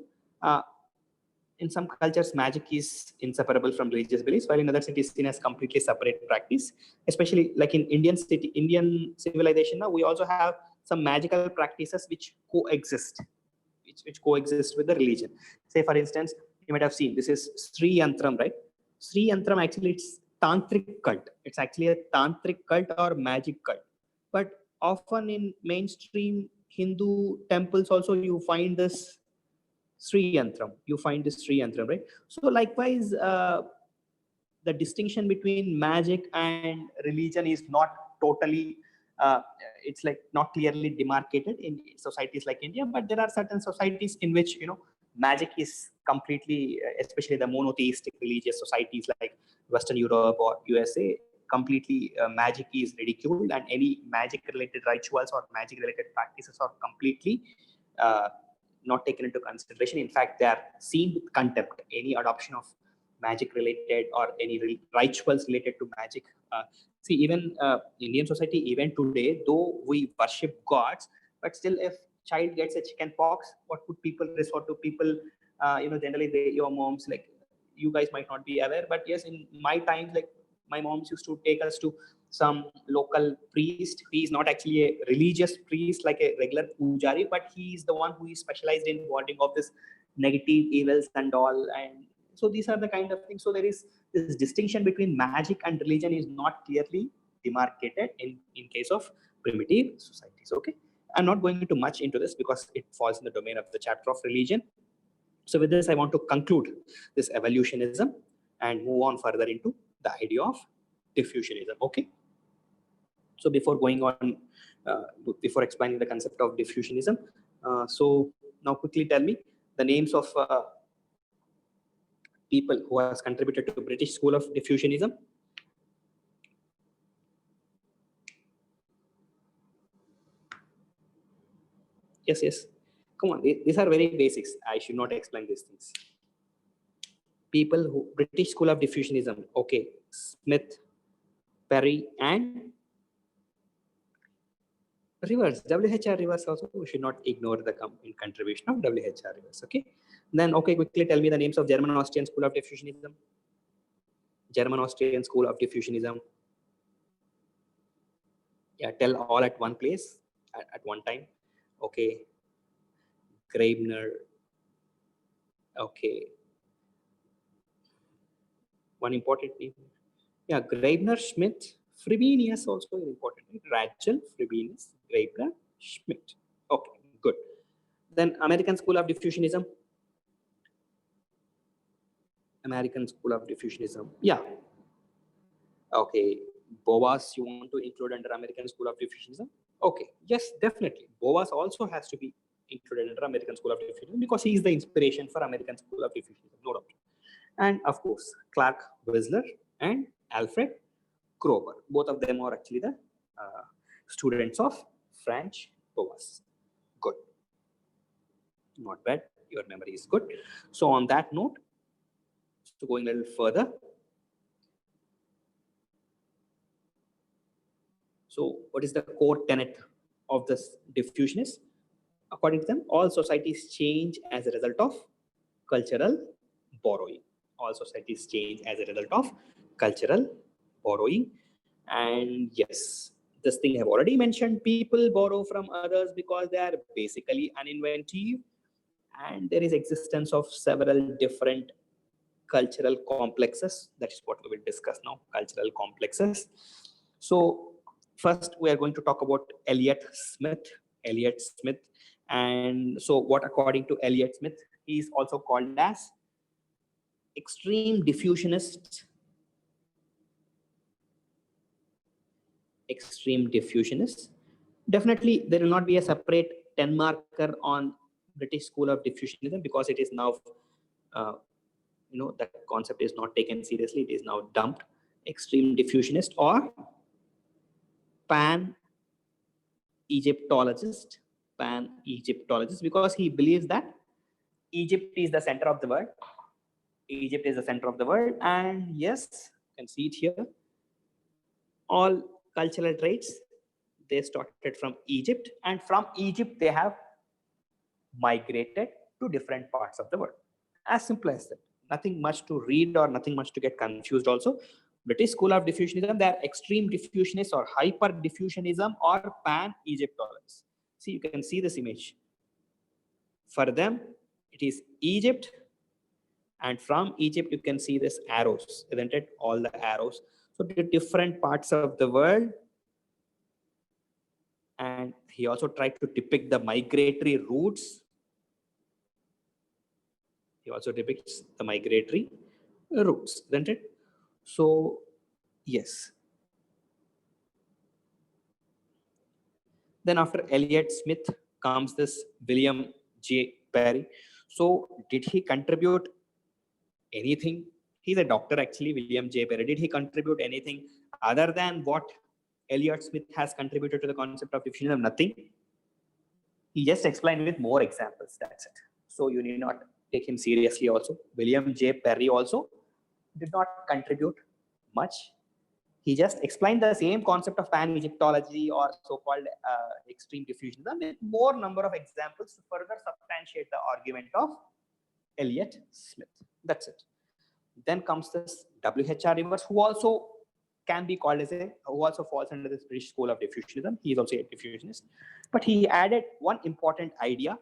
in some cultures, magic is inseparable from religious beliefs, while in others it is seen as completely separate practice. Especially like in Indian civilization, now we also have some magical practices which coexist, which coexist with the religion. Say, for instance, you might have seen this is Sri Yantram, right? Sri Yantram actually it's tantric cult. It's actually a tantric cult or magic cult. But often in mainstream Hindu temples also you find this Sri Yantram. You find this Sri Yantram, right? So likewise, the distinction between magic and religion is not totally uh, it's like not clearly demarcated in societies like India, but there are certain societies in which magic is completely, especially the monotheistic religious societies like Western Europe or USA, completely magic is ridiculed, and any magic related rituals or magic related practices are completely uh, not taken into consideration. In fact, they are seen with contempt. Any adoption of magic related or any rituals related to magic. See, even Indian society, even today, though we worship gods, but still, if child gets a chicken pox, what would people resort to? People, generally, your moms, like, you guys might not be aware, but yes, in my times, like, my moms used to take us to some local priest. He is not actually a religious priest like a regular pujari, but he is the one who is specialized in warding off this negative evils and all. And so these are the kind of things. So there is this distinction between magic and religion is not clearly demarcated in case of primitive societies. Okay, I'm not going into much into this because it falls in the domain of the chapter of religion. So with this, I want to conclude this evolutionism and move on further into the idea of diffusionism. Okay. So before going on, before explaining the concept of diffusionism, so now quickly tell me the names of people who has contributed to British School of Diffusionism. Yes, yes. Come on, these are very basics. I should not explain these things. People who British School of Diffusionism. Okay, Smith, Perry, and Rivers. WHR Rivers also. We should not ignore the contribution of WHR Rivers. Okay. Then, okay, quickly tell me the names of German Austrian School of Diffusionism. German Austrian School of Diffusionism. Yeah, tell all at one place at one time. Okay. Graebner. Okay. One important name. Yeah, Graebner, Schmidt, Frobenius also is important. Right? Rachel, Frobenius, Graebner, Schmidt. Okay, good. Then American School of Diffusionism. American School of Diffusionism. Yeah. Okay. Boas, you want to include under American School of Diffusionism? Okay. Yes, definitely. Boas also has to be included under American School of Diffusionism because he is the inspiration for American School of Diffusionism, no doubt. And of course, Clark Whistler and Alfred Kroeber. Both of them are actually the students of Franz Boas. Good. Not bad. Your memory is good. So on that note, so going a little further. So what is the core tenet of this diffusionist? According to them, all societies change as a result of cultural borrowing. All societies change as a result of cultural borrowing. And yes, this thing I have already mentioned, people borrow from others because they are basically uninventive, and there is existence of several different cultural complexes. That is what we will discuss now, cultural complexes. So first we are going to talk about Elliot Smith. Elliot Smith. And so what, according to Elliot Smith, he is also called as extreme diffusionist. Extreme diffusionist. Definitely there will not be a separate 10 marker on British School of Diffusionism because it is now uh, that concept is not taken seriously. It is now dumped. Extreme diffusionist or pan Egyptologist. Pan Egyptologist, because he believes that Egypt is the center of the world. Egypt is the center of the world, and yes, you can see it here. All cultural traits, they started from Egypt, and from Egypt they have migrated to different parts of the world. As simple as that. Nothing much to read or nothing much to get confused also. British school of diffusionism, they are extreme diffusionists or hyper diffusionism or pan-Egyptologists. See, you can see this image. For them, it is Egypt, and from Egypt, you can see this arrows, isn't it? All the arrows. So the different parts of the world. And he also tried to depict the migratory routes. He also depicts the migratory routes, isn't it? So, yes. Then after Elliot Smith comes this William J. Perry. So did he contribute anything? He's a doctor actually, William J. Perry. Did he contribute anything other than what Elliot Smith has contributed to the concept of diffusionism? Nothing. He just explained with more examples, that's it. So you need not take him seriously also. William J. Perry also did not contribute much. He just explained the same concept of pan-Egyptology or so-called extreme diffusionism with more number of examples to further substantiate the argument of Elliot Smith. That's it. Then comes this W.H.R. Rivers, who also can be called as who also falls under this British school of diffusionism. He is also a diffusionist. But he added one important idea,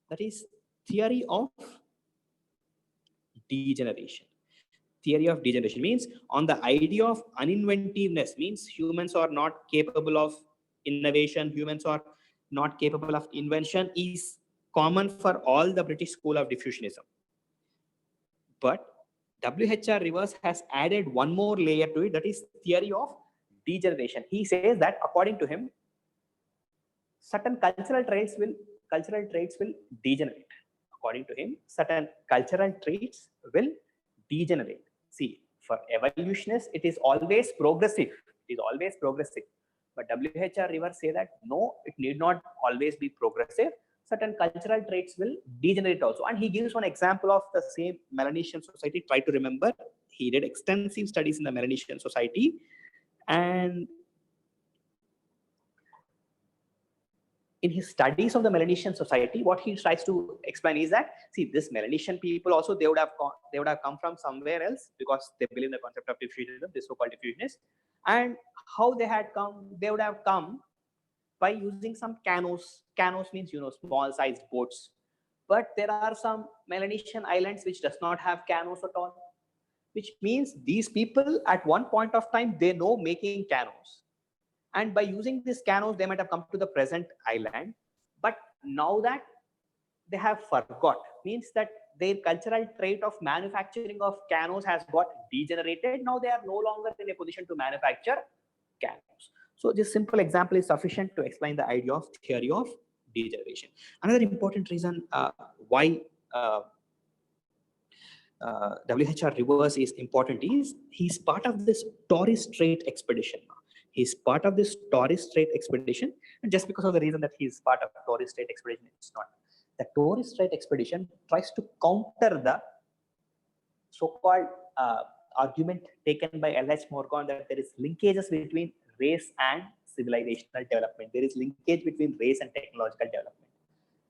that is theory of degeneration. Theory of degeneration means on the idea of uninventiveness, means humans are not capable of innovation, humans are not capable of invention, is common for all the British school of diffusionism. But W.H.R. Rivers has added one more layer to it, that is theory of degeneration. He says that according to him, certain cultural traits will degenerate. According to him, certain cultural traits will degenerate. See, for evolutionists, it is always progressive. It is always progressive. But W.H.R. Rivers say that no, it need not always be progressive. Certain cultural traits will degenerate also. And he gives one example of the same Melanesian society. Try to remember, he did extensive studies in the Melanesian society. And in his studies of the Melanesian society, what he tries to explain is that, see, this Melanesian people also, they would have come from somewhere else because they believe in the concept of diffusionism, this so-called diffusionists. And how they had come, they would have come by using some canoes. Canoes means, small sized boats. But there are some Melanesian islands which does not have canoes at all, which means these people at one point of time, they know making canoes. And by using these canoes, they might have come to the present island. But now that they have forgot, means that their cultural trait of manufacturing of canoes has got degenerated. Now they are no longer in a position to manufacture canoes. So this simple example is sufficient to explain the idea of theory of degeneration. Another important reason why W.H.R. Rivers is important is he's part of this Torres Strait expedition. He's part of this Torres Strait expedition, and just because of the reason that he's part of Torres Strait expedition, it's not. The Torres Strait expedition tries to counter the so-called argument taken by L.H. Morgan that there is linkages between race and civilizational development. There is linkage between race and technological development.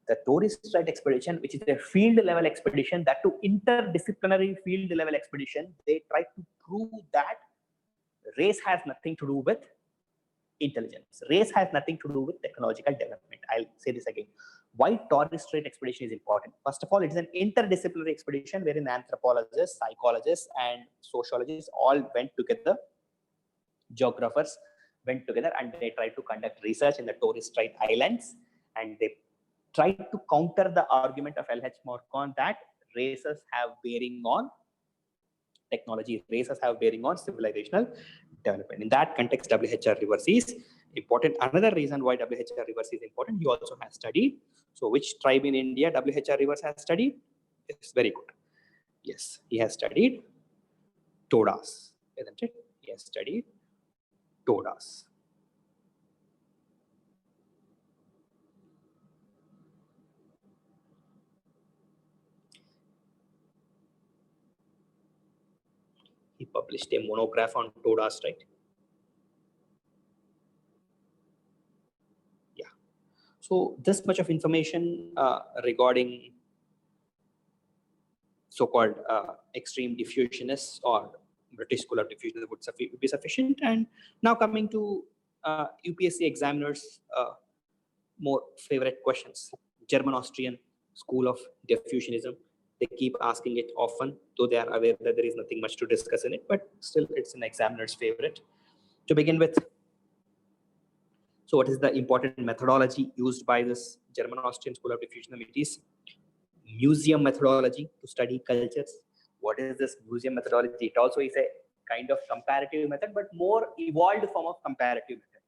The Torres Strait expedition, which is a field level expedition, that to interdisciplinary field level expedition, they try to prove that race has nothing to do with intelligence. Race has nothing to do with technological development. I'll say this again. Why Torres Strait expedition is important? First of all, it is an interdisciplinary expedition wherein anthropologists, psychologists, and sociologists all went together. Geographers went together and they tried to conduct research in the Torres Strait Islands, and they tried to counter the argument of L.H. Morgan that races have bearing on technology, races have bearing on civilizational development. In that context, W.H.R. Rivers is important. Another reason why W.H.R. Rivers is important, he also has studied. So which tribe in India W.H.R. Rivers has studied? Yes, very good. Yes, he has studied Todas, isn't it? He has studied Todas. He published a monograph on Todas, right? Yeah. So this much of information regarding so-called extreme diffusionists or British School of Diffusion would be sufficient. And now coming to UPSC examiners' more favorite questions. German-Austrian School of Diffusionism. They keep asking it often, though they are aware that there is nothing much to discuss in it, but still it's an examiner's favorite. To begin with, so what is the important methodology used by this German-Austrian School of Diffusionism? It is museum methodology to study cultures. What is this museum methodology? It also is a kind of comparative method, but more evolved form of comparative method.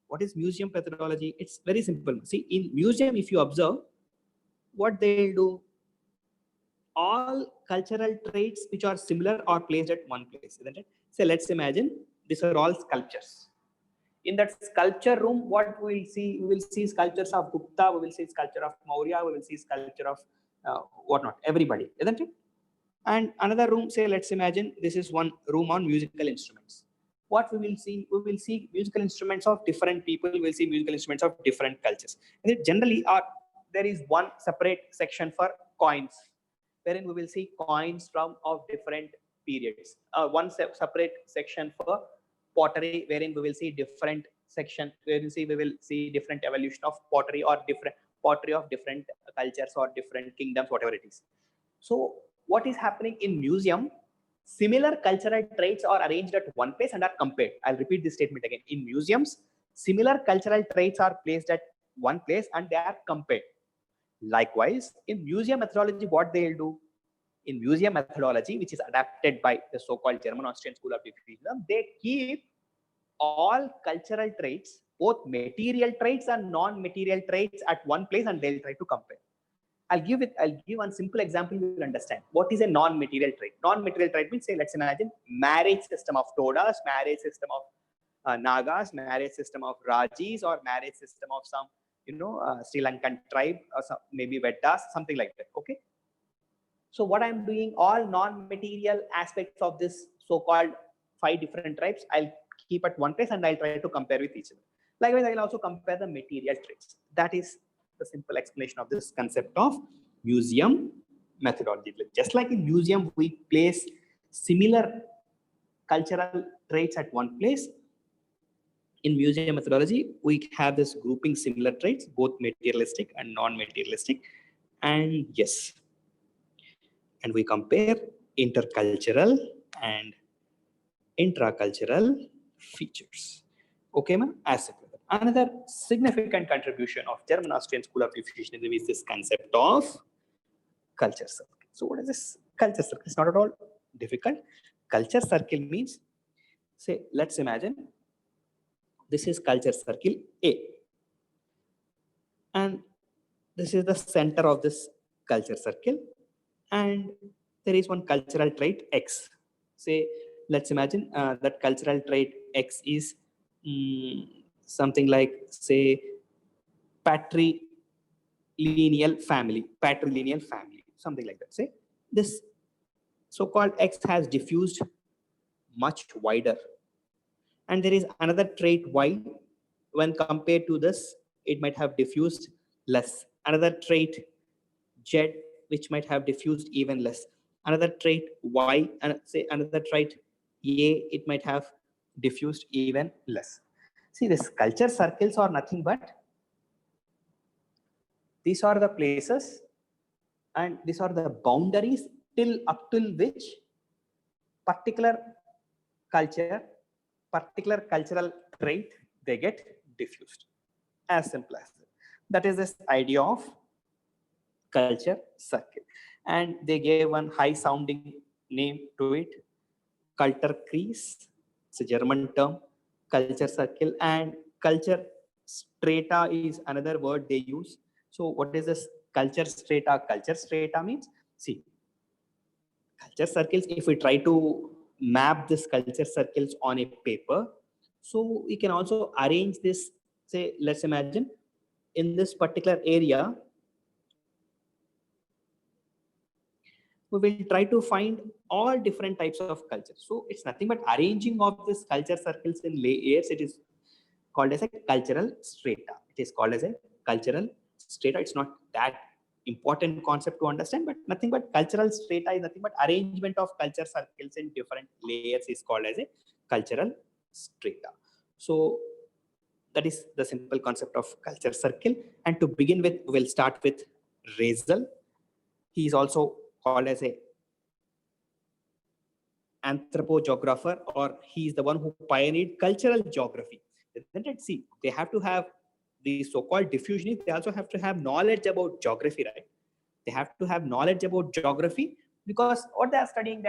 What is museum methodology? It's very simple. See, in museum, if you observe, what they do, all cultural traits which are similar are placed at one place, isn't it? So let's imagine these are all sculptures. In that sculpture room, what we will see? We will see sculptures of Gupta, we will see sculpture of Maurya, we will see sculpture of whatnot, everybody, isn't it? And another room, say, let's imagine this is one room on musical instruments. What we will see? We will see musical instruments of different people, we will see musical instruments of different cultures. And generally, there is one separate section for coins, wherein we will see coins from of different periods. One separate section for pottery, wherein we will see different section, where we will see different evolution of pottery or different pottery of different cultures or different kingdoms, whatever it is. So what is happening in museum? Similar cultural traits are arranged at one place and are compared. I'll repeat this statement again. In museums, similar cultural traits are placed at one place and they are compared. Likewise, in museum methodology, what they'll do? In museum methodology, which is adapted by the so-called German-Austrian School of Diffusionism, they keep all cultural traits, both material traits and non-material traits at one place and they'll try to compare. I'll give one simple example, you will understand. What is a non-material trait? Non-material trait means, say, let's imagine marriage system of Todas, marriage system of Nagas, marriage system of Rajis, or marriage system of some, Sri Lankan tribe, or some, maybe Veddas, something like that, okay? So what I'm doing, all non-material aspects of this so-called 5 different tribes, I'll keep at one place and I'll try to compare with each other. Likewise, I'll also compare the material traits. That is the simple explanation of this concept of museum methodology. Just like in museum, we place similar cultural traits at one place. In museum methodology, we have this grouping similar traits, both materialistic and non-materialistic. And yes, and we compare intercultural and intracultural features. Okay, ma'am? As simple. Another significant contribution of German-Austrian School of Diffusionism is this concept of culture circle. So what is this culture circle? It's not at all difficult. Culture circle means, say, let's imagine this is culture circle A. And this is the center of this culture circle. And there is one cultural trait X. Say, let's imagine that cultural trait X is something like, say, patrilineal family, something like that. Say, this so-called X has diffused much wider. And there is another trait Y. When compared to this, it might have diffused less. Another trait Z, which might have diffused even less. Another trait Y, and say another trait A, it might have diffused even less. See, these culture circles are nothing but these are the places and these are the boundaries up till which particular culture, particular cultural trait, they get diffused. As simple as that. That is this idea of culture circle. And they gave one high sounding name to it, Kulturkreis. It's a German term, culture circle. And culture strata is another word they use. So what is this culture strata? Culture strata means, see, culture circles, if we try to map this culture circles on a paper, so we can also arrange this, say, let's imagine in this particular area, we will try to find all different types of cultures. So it's nothing but arranging of this culture circles in layers. It is called as a cultural strata. It is called as a cultural strata. It's not that important concept to understand, but nothing but cultural strata is nothing but arrangement of culture circles in different layers is called as a cultural strata. So that is the simple concept of culture circle. And to begin with, we'll start with Razel. He is also called as a anthropogeographer, or he is the one who pioneered cultural geography. Isn't it? See, they have to have the so-called diffusionists, they also have to have knowledge about geography, right? They have to have knowledge about geography, because what they are studying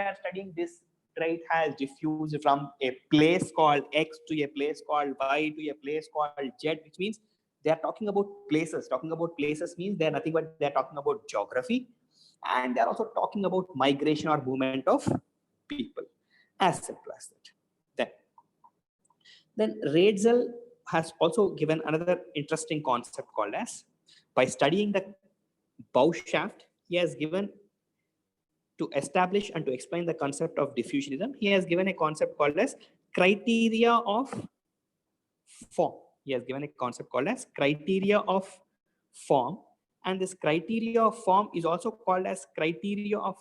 this trait has diffused from a place called X to a place called Y to a place called Z, which means they are talking about places. Talking about places means they are nothing but they are talking about geography, and they are also talking about migration or movement of people. As simple as that. Then Razel has also given another interesting concept called as, by studying the bow shaft, he has given, to establish and to explain the concept of diffusionism, he has given a concept called as criteria of form. He has given a concept called as criteria of form, and this criteria of form is also called as criteria of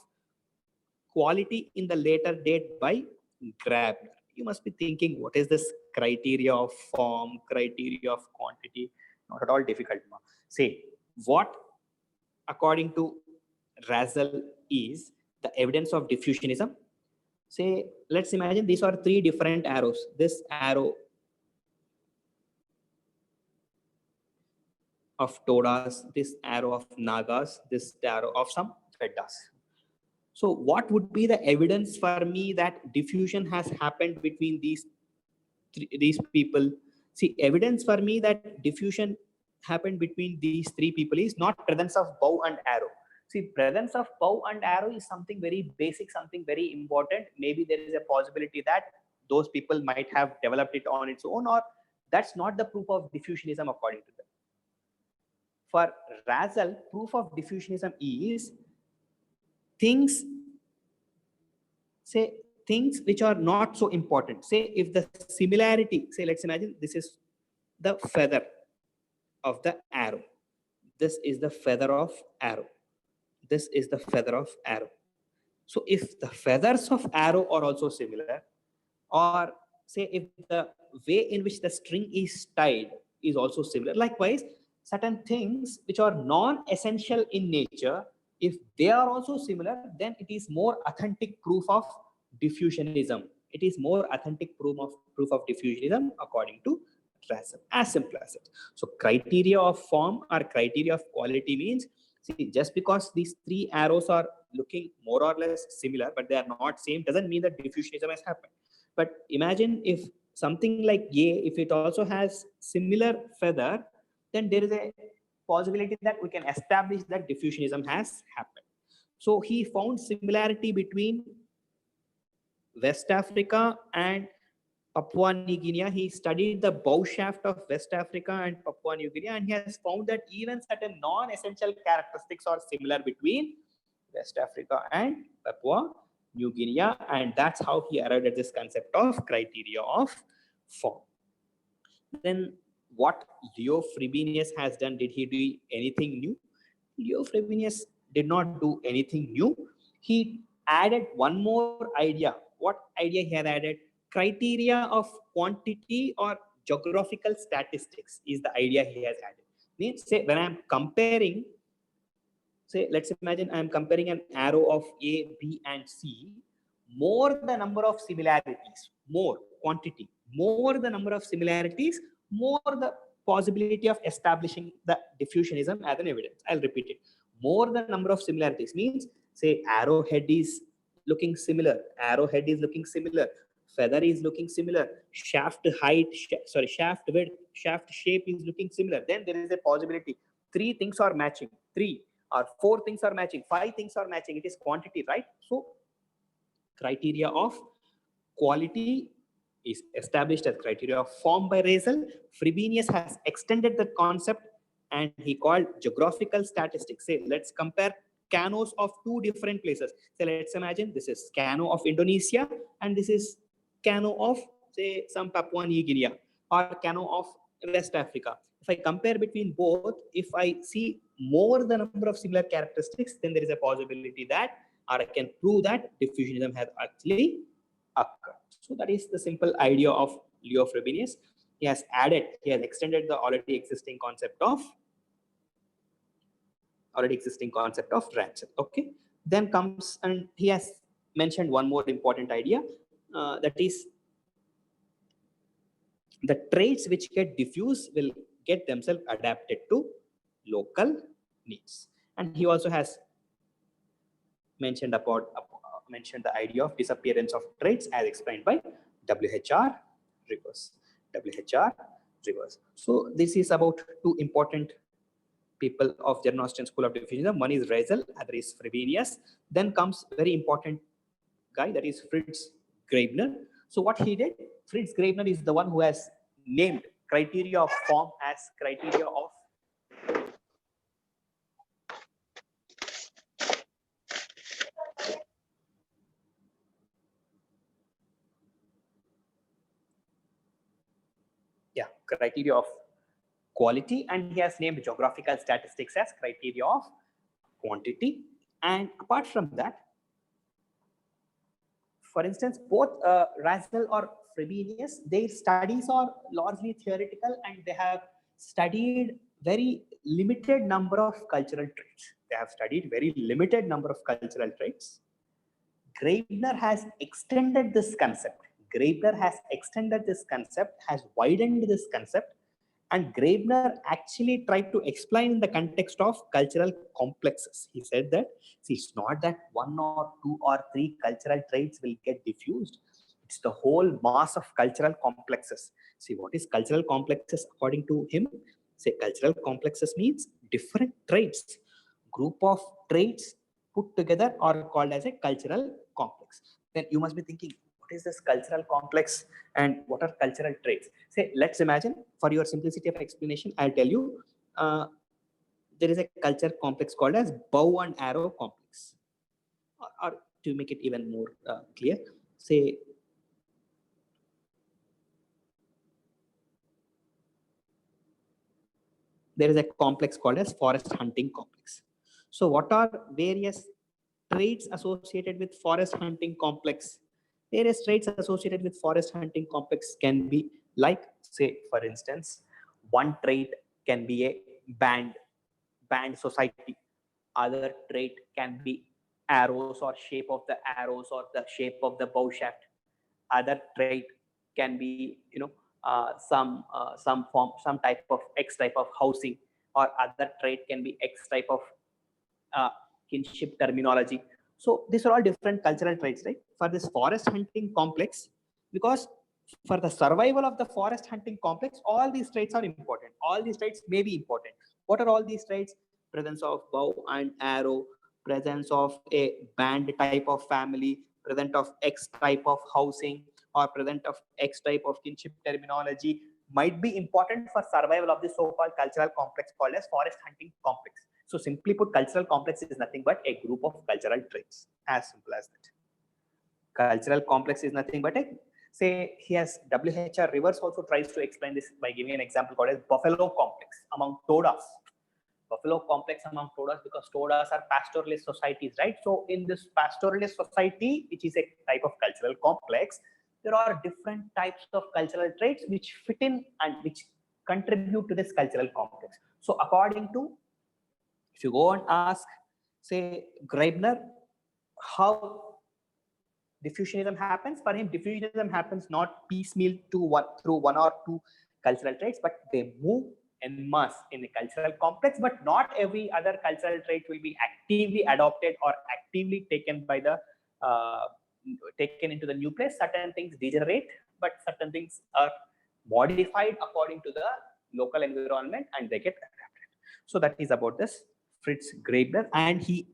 quality in the later date by Grabner. You must be thinking, what is this criteria of form, criteria of quantity? Not at all difficult. Say, what according to Razel is the evidence of diffusionism? Say, let's imagine these are three different arrows. This arrow of Todas, this arrow of Nagas, this arrow of some Veddas. So what would be the evidence for me that diffusion has happened between these people? See, evidence for me that diffusion happened between these three people is not presence of bow and arrow. See, presence of bow and arrow is something very basic, something very important. Maybe there is a possibility that those people might have developed it on its own, or that's not the proof of diffusionism according to them. For Razel, proof of diffusionism is things which are not so important. Say, if the similarity, say, let's imagine this is the feather of the arrow. This is the feather of arrow. This is the feather of arrow. So if the feathers of arrow are also similar, or say if the way in which the string is tied is also similar, likewise, certain things which are non-essential in nature, if they are also similar, then it is more authentic proof of diffusionism. It is more authentic proof of diffusionism according to Razel. As simple as it. So criteria of form or criteria of quality means, see, just because these three arrows are looking more or less similar, but they are not same, doesn't mean that diffusionism has happened. But imagine if something like A, if it also has similar feather, then there is a possibility that we can establish that diffusionism has happened. So he found similarity between West Africa and Papua New Guinea. He studied the bow shaft of West Africa and Papua New Guinea, and he has found that even certain non-essential characteristics are similar between West Africa and Papua New Guinea, and that's how he arrived at this concept of criteria of form. Then what Leo Frobenius has done, did he do anything new? Leo Frobenius did not do anything new. He added one more idea. What idea he had added? Criteria of quantity or geographical statistics is the idea he has added. Means, say, when I'm comparing, say, let's imagine I'm comparing an arrow of A, B, and C, more the number of similarities, more quantity, more the number of similarities, more the possibility of establishing the diffusionism as an evidence. I'll repeat it. More the number of similarities means, say, arrowhead is looking similar, arrowhead is looking similar, feather is looking similar, shaft height, shaft width, shaft shape is looking similar. Then there is a possibility three things are matching, three or four things are matching, five things are matching. It is quantity, right? So criteria of quality is established as criteria of form by Razel. Frobenius has extended the concept and he called geographical statistics. Say, let's compare canoes of two different places. So let's imagine this is canoe of Indonesia and this is canoe of, say, some Papua New Guinea or canoe of West Africa. if I compare between both, if I see more the number of similar characteristics, then there is a possibility that, or I can prove that diffusionism has actually occurred. So that is the simple idea of Leo Frobenius. He has extended the already existing concept of Ranchel. Okay. Then comes, and he has mentioned one more important idea, that is the traits which get diffused will get themselves adapted to local needs. And he also has mentioned the idea of disappearance of traits as explained by WHR Rivers. So this is about two important people of German Austrian School of Diffusionism. One is Reisel, other is Frobenius. Then comes very important guy, that is Fritz Graebner. So what he did, Fritz Graebner is the one who has named criteria of form as criteria of criteria of quality, and he has named geographical statistics as criteria of quantity. And apart from that, for instance, both Razel or Frobenius, their studies are largely theoretical, and they have studied very limited number of cultural traits. Graebner has extended this concept. Has widened this concept, and Graebner actually tried to explain in the context of cultural complexes. He said that, see, it's not that one or two or three cultural traits will get diffused. It's the whole mass of cultural complexes. See, what is cultural complexes according to him? Say, cultural complexes means different traits. Group of traits put together are called as a cultural complex. Then you must be thinking, what is this cultural complex and what are cultural traits? Say, let's imagine, for your simplicity of explanation, I'll tell you, there is a culture complex called as bow and arrow complex. Or to make it even more clear, say, there is a complex called as forest hunting complex. So what are various traits associated with forest hunting complex? Various traits associated with forest hunting complex can be like, say, for instance, one trait can be a band society. Other trait can be arrows or shape of the arrows or the shape of the bow shaft. Other trait can be, some type of X type of housing, or other trait can be X type of kinship terminology. So these are all different cultural traits, right? For this forest hunting complex, because for the survival of the forest hunting complex, all these traits are important. All these traits may be important. What are all these traits? Presence of bow and arrow, presence of a band type of family, presence of X type of housing, or presence of X type of kinship terminology might be important for survival of the so-called cultural complex called as forest hunting complex. So simply put, cultural complex is nothing but a group of cultural traits. As simple as that. Cultural complex is nothing but a, say, he has WHR Rivers also tries to explain this by giving an example called as buffalo complex among todas. Buffalo complex among todas, because todas are pastoralist societies, right? So in this pastoralist society, which is a type of cultural complex, there are different types of cultural traits which fit in and which contribute to this cultural complex. So according to, if you go and ask, say, Graebner, how diffusionism happens, for him, diffusionism happens not piecemeal through one or two cultural traits, but they move en masse in a cultural complex. But not every other cultural trait will be actively adopted or actively taken by the taken into the new place. Certain things degenerate, but certain things are modified according to the local environment and they get adapted. So that is about this Fritz Graebner, and he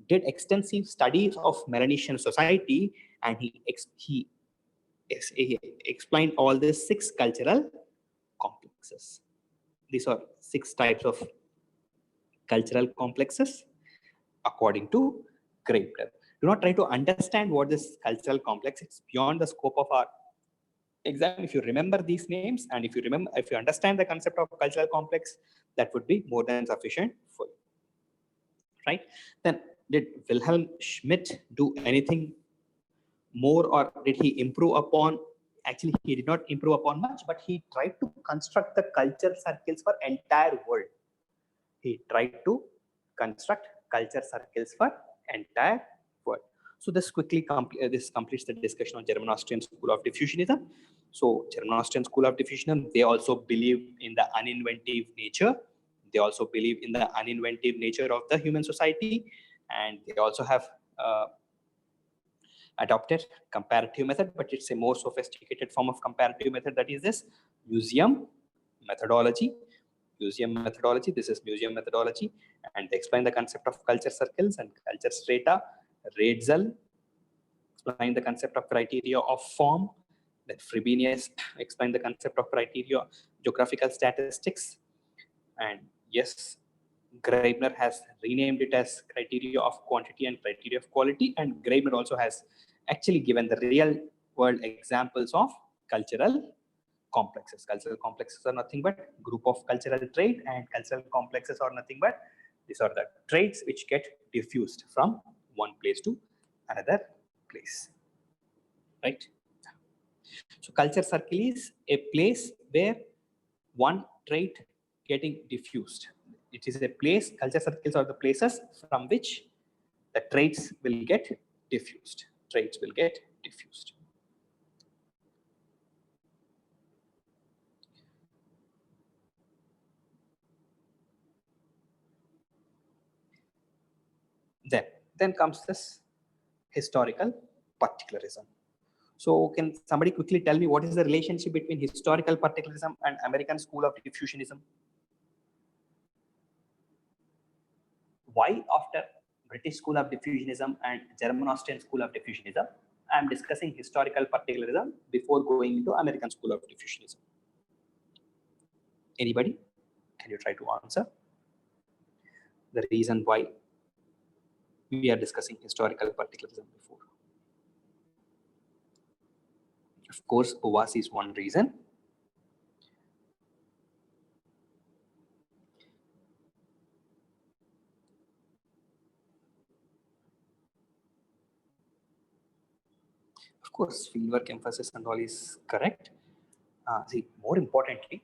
did extensive studies of Melanesian society, and he explained all the 6 cultural complexes. These are 6 types of cultural complexes according to Graebner. Do not try to understand what this cultural complex is, beyond the scope of our exam, if you remember these names and if you understand the concept of cultural complex, that would be more than sufficient for you, right? Then did Wilhelm Schmidt do anything more, or did he improve upon? Actually, he did not improve upon much, but he tried to construct the culture circles for entire world. He tried to construct culture circles for entire world. So this this completes the discussion on German-Austrian School of Diffusionism. So German-Austrian School of Diffusionism, they also believe in the uninventive nature. They also believe in the uninventive nature of the human society, and they also have adopted comparative method, but it's a more sophisticated form of comparative method. That is this museum methodology. This is museum methodology, and they explain the concept of culture circles and culture strata. Ratzel explain the concept of criteria of form. Then Frobenius explain the concept of criteria geographical statistics. And yes, Greibner has renamed it as criteria of quantity and criteria of quality. And Greibner also has actually given the real world examples of cultural complexes. Cultural complexes are nothing but group of cultural trait, and cultural complexes are nothing but these are the traits which get diffused from one place to another place, right? So culture circle is a place where one trait getting diffused. It is a place, culture circles are the places from which the traits will get diffused. Traits will get diffused. Then comes this historical particularism. So can somebody quickly tell me what is the relationship between historical particularism and American School of Diffusionism? Why after British School of Diffusionism and German-Austrian School of Diffusionism, I am discussing historical particularism before going into American School of Diffusionism? Anybody? Can you try to answer the reason why we are discussing historical particularism before? Of course, Boas is one reason. Of course, fieldwork emphasis and all is correct. See, more importantly,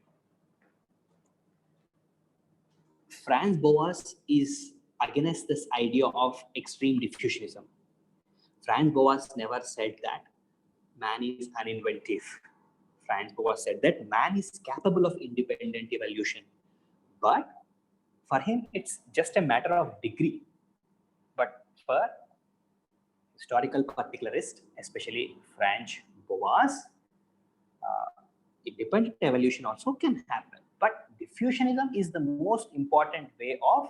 Franz Boas is against this idea of extreme diffusionism. Franz Boas never said that man is uninventive. Franz Boas said that man is capable of independent evolution, but for him, it's just a matter of degree. But for historical particularists, especially Franz Boas, independent evolution also can happen. But diffusionism is the most important way of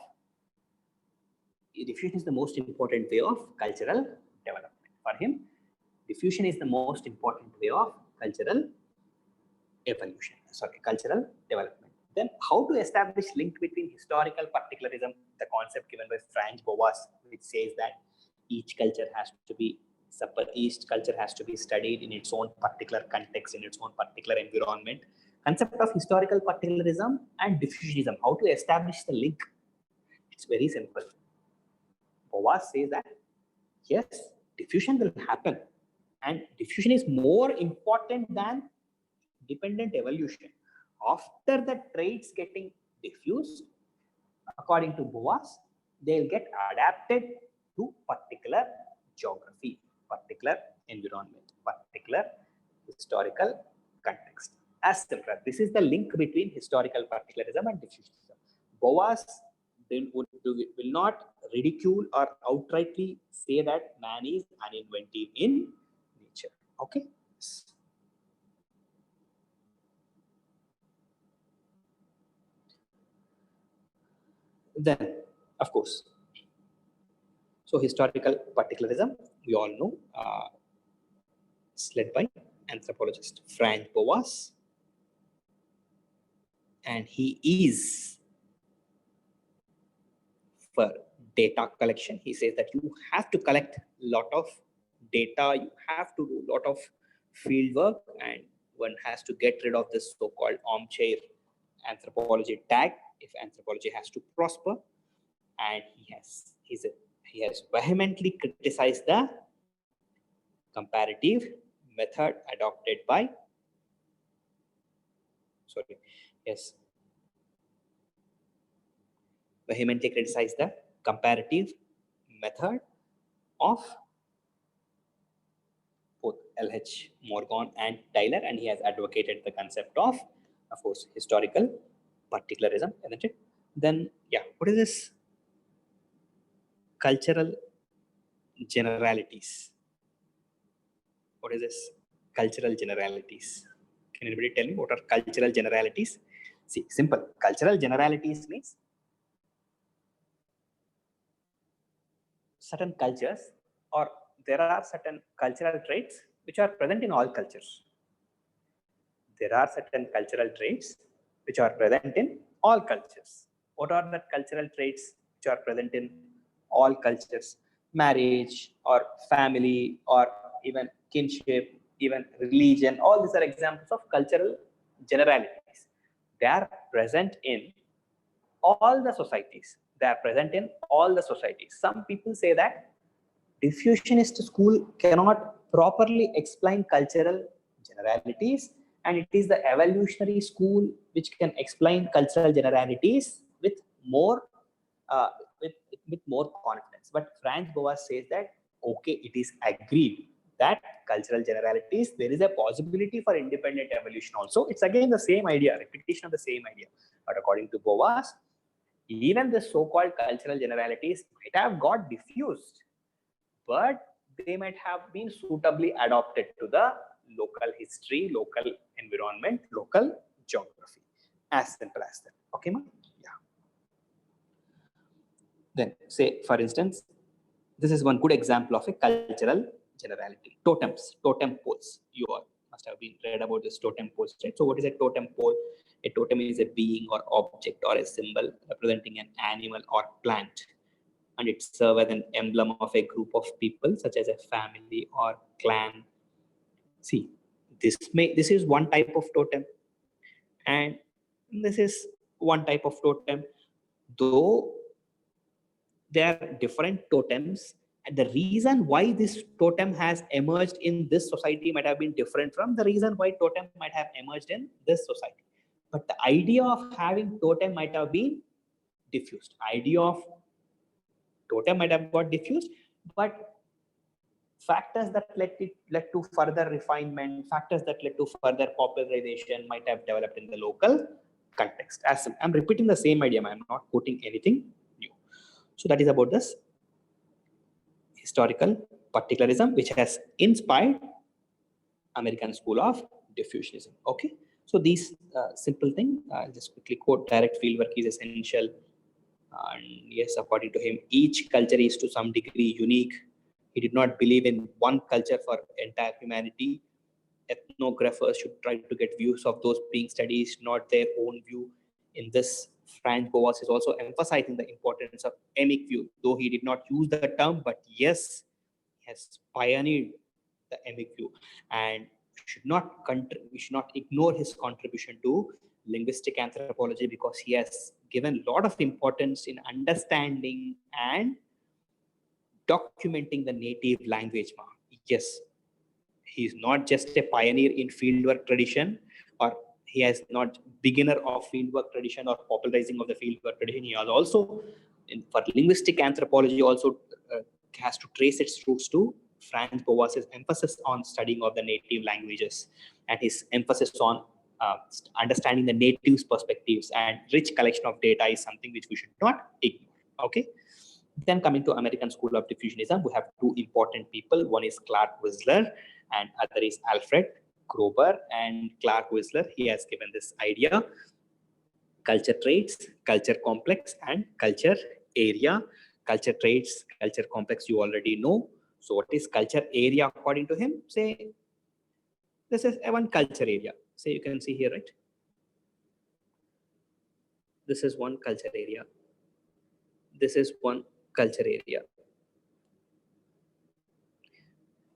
cultural development. For him, diffusion is the most important way of cultural development. Then how to establish link between historical particularism, the concept given by Franz Boas, which says that each culture has to be studied in its own particular context, in its own particular environment. Concept of historical particularism and diffusionism, how to establish the link? It's very simple. Boas says that yes, diffusion will happen, and diffusion is more important than dependent evolution. After the traits getting diffused, according to Boas, they'll get adapted to particular geography, particular environment, particular historical context. As simple. This is the link between historical particularism and diffusionism. Boas will not ridicule or outrightly say that man is uninventive in nature. Okay. Then, of course, so historical particularism, we all know, it's led by anthropologist Franz Boas, and he is for data collection. He says that you have to collect a lot of data, you have to do a lot of field work, and one has to get rid of this so-called armchair anthropology tag if anthropology has to prosper. And he has vehemently criticized the comparative method adopted by vehemently criticized the comparative method of both L.H. Morgan and Tyler, and he has advocated the concept of course, historical particularism, isn't it? Then, yeah, what is this? Cultural generalities. What is this? Cultural generalities. Can anybody tell me what are cultural generalities? See, simple. Cultural generalities means certain cultures, or there are certain cultural traits which are present in all cultures. There are certain cultural traits which are present in all cultures. What are the cultural traits which are present in all cultures? Marriage or family or even kinship, even religion, all these are examples of cultural generalities. They are present in all the societies. They are present in all the societies. Some people say that diffusionist school cannot properly explain cultural generalities, and it is the evolutionary school which can explain cultural generalities with more uh, with more confidence. But Franz Boas says that okay, it is agreed that cultural generalities, there is a possibility for independent evolution also. It's again the same idea, repetition of the same idea. But according to Boas, even the so-called cultural generalities might have got diffused, but they might have been suitably adopted to the local history, local environment, local geography. As simple as that. Okay, ma? Yeah. Then, say, for instance, this is one good example of a cultural generality. Totems, totem poles. You all must have been read about this totem poles, right? So, what is a totem pole? A totem is a being or object or a symbol representing an animal or plant, and it serves as an emblem of a group of people, such as a family or clan. See, this is one type of totem, and this is one type of totem. Though there are different totems, and the reason why this totem has emerged in this society might have been different from the reason why totem might have emerged in this society. But the idea of having totem might have been diffused. Idea of totem might have got diffused, but factors that led to further refinement, factors that led to further popularization might have developed in the local context. As I'm repeating the same idea, I'm not quoting anything new. So that is about this historical particularism, which has inspired American School of Diffusionism. Okay, so these simple thing, I'll just quickly quote: direct fieldwork is essential. And yes, according to him, each culture is to some degree unique. He did not believe in one culture for entire humanity. Ethnographers should try to get views of those being studied, not their own view. In this, Franz Boas is also emphasizing the importance of emic view, though he did not use the term, but yes, he has pioneered the emic view, and we should not ignore his contribution to linguistic anthropology, because he has given a lot of importance in understanding and documenting the native language. Yes, he is not just a pioneer in fieldwork tradition, or he has not beginner of fieldwork tradition or popularizing of the fieldwork tradition. He has also, for linguistic anthropology, also has to trace its roots to Franz Boas's emphasis on studying of the native languages, and his emphasis on understanding the natives' perspectives and rich collection of data is something which we should not ignore. Okay. Then coming to American School of Diffusionism, we have two important people. One is Clark Whistler and other is Alfred Grober. And Clark Whistler, he has given this idea: culture traits, culture complex, and culture area. Culture traits, culture complex, you already know. So what is culture area according to him? Say, this is one culture area. Say, you can see here, right? This is one culture area. This is one culture area.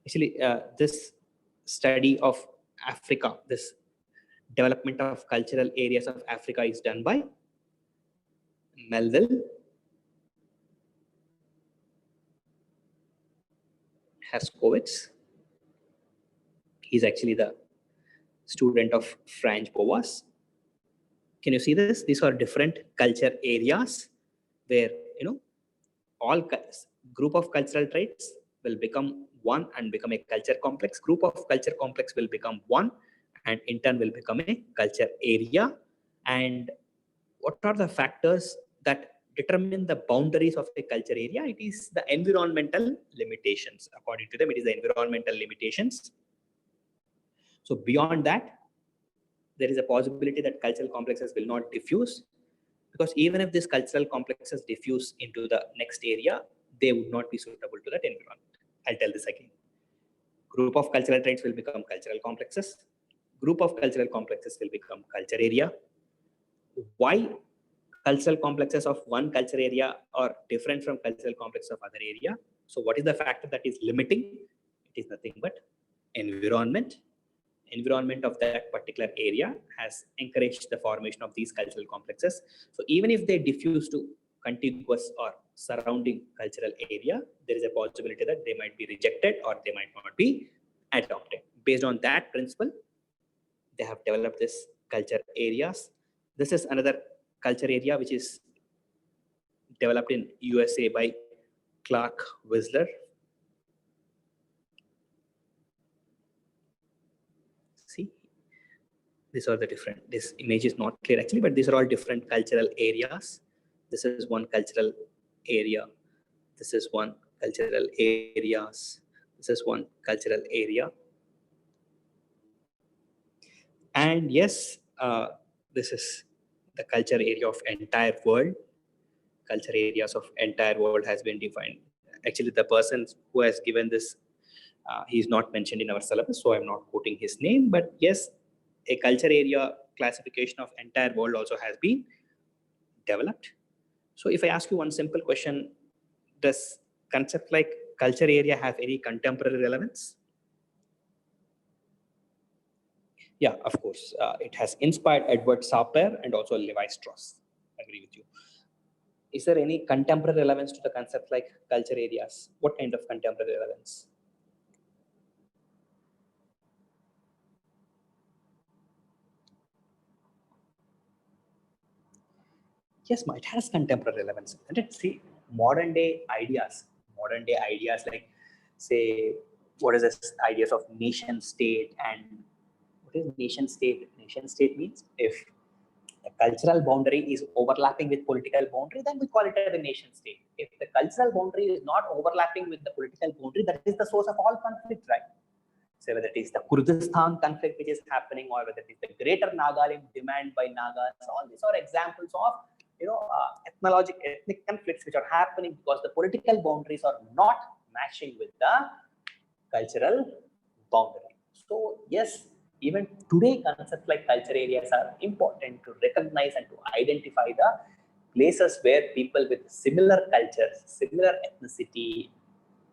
Actually, this study of Africa, this development of cultural areas of Africa is done by Melville Herskovits. He's actually the student of Franz Boas. Can you see this? These are different culture areas where, all group of cultural traits will become one and become a culture complex. Group of culture complex will become one and in turn will become a culture area. And what are the factors that determine the boundaries of a culture area? It is the environmental limitations. According to them, it is the environmental limitations. So beyond that, there is a possibility that cultural complexes will not diffuse, because even if these cultural complexes diffuse into the next area, they would not be suitable to that environment. I'll tell this again. Group of cultural traits will become cultural complexes. Group of cultural complexes will become culture area. Why cultural complexes of one culture area are different from cultural complexes of other area? So what is the factor that is limiting? It is nothing but environment. Environment of that particular area has encouraged the formation of these cultural complexes. So even if they diffuse to contiguous or surrounding cultural area, there is a possibility that they might be rejected or they might not be adopted. Based on that principle, they have developed this culture areas. This is another culture area which is developed in USA by Clark Whistler. See, these are the different, this image is not clear actually, but these are all different cultural areas. This is one cultural area. This is one cultural areas. This is one cultural area. And yes, this is the culture area of entire world. Culture areas of entire world has been defined. Actually, the person who has given this, he is not mentioned in our syllabus, so I'm not quoting his name. But yes, a culture area classification of entire world also has been developed. So if I ask you one simple question, does concept like culture area have any contemporary relevance? Yeah, of course. It has inspired Edward Sapir and also Levi Strauss. I agree with you. Is there any contemporary relevance to the concept like culture areas? What kind of contemporary relevance? Yes, it has contemporary relevance. And let's see modern day ideas like, say, what is this ideas of nation state? And what is nation state? Nation state means if the cultural boundary is overlapping with political boundary, then we call it as a nation state. If the cultural boundary is not overlapping with the political boundary, that is the source of all conflict, right? So whether it is the Kurdistan conflict which is happening, or whether it is the greater Nagaland demand by Nagas, all these are examples of ethnic conflicts which are happening because the political boundaries are not matching with the cultural boundary. So yes, even today concepts like culture areas are important to recognize and to identify the places where people with similar cultures, similar ethnicity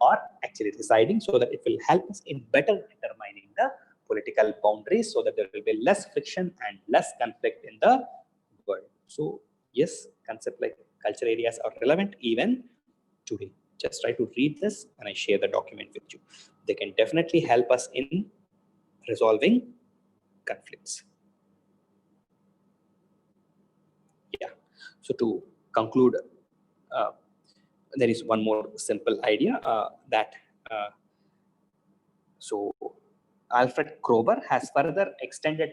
are actually residing, so that it will help us in better determining the political boundaries, so that there will be less friction and less conflict in the world. So yes, concept like culture areas are relevant even today. Just try to read this and I share the document with you. They can definitely help us in resolving conflicts. Yeah. So to conclude, there is one more simple idea that so Alfred Kroeber has further extended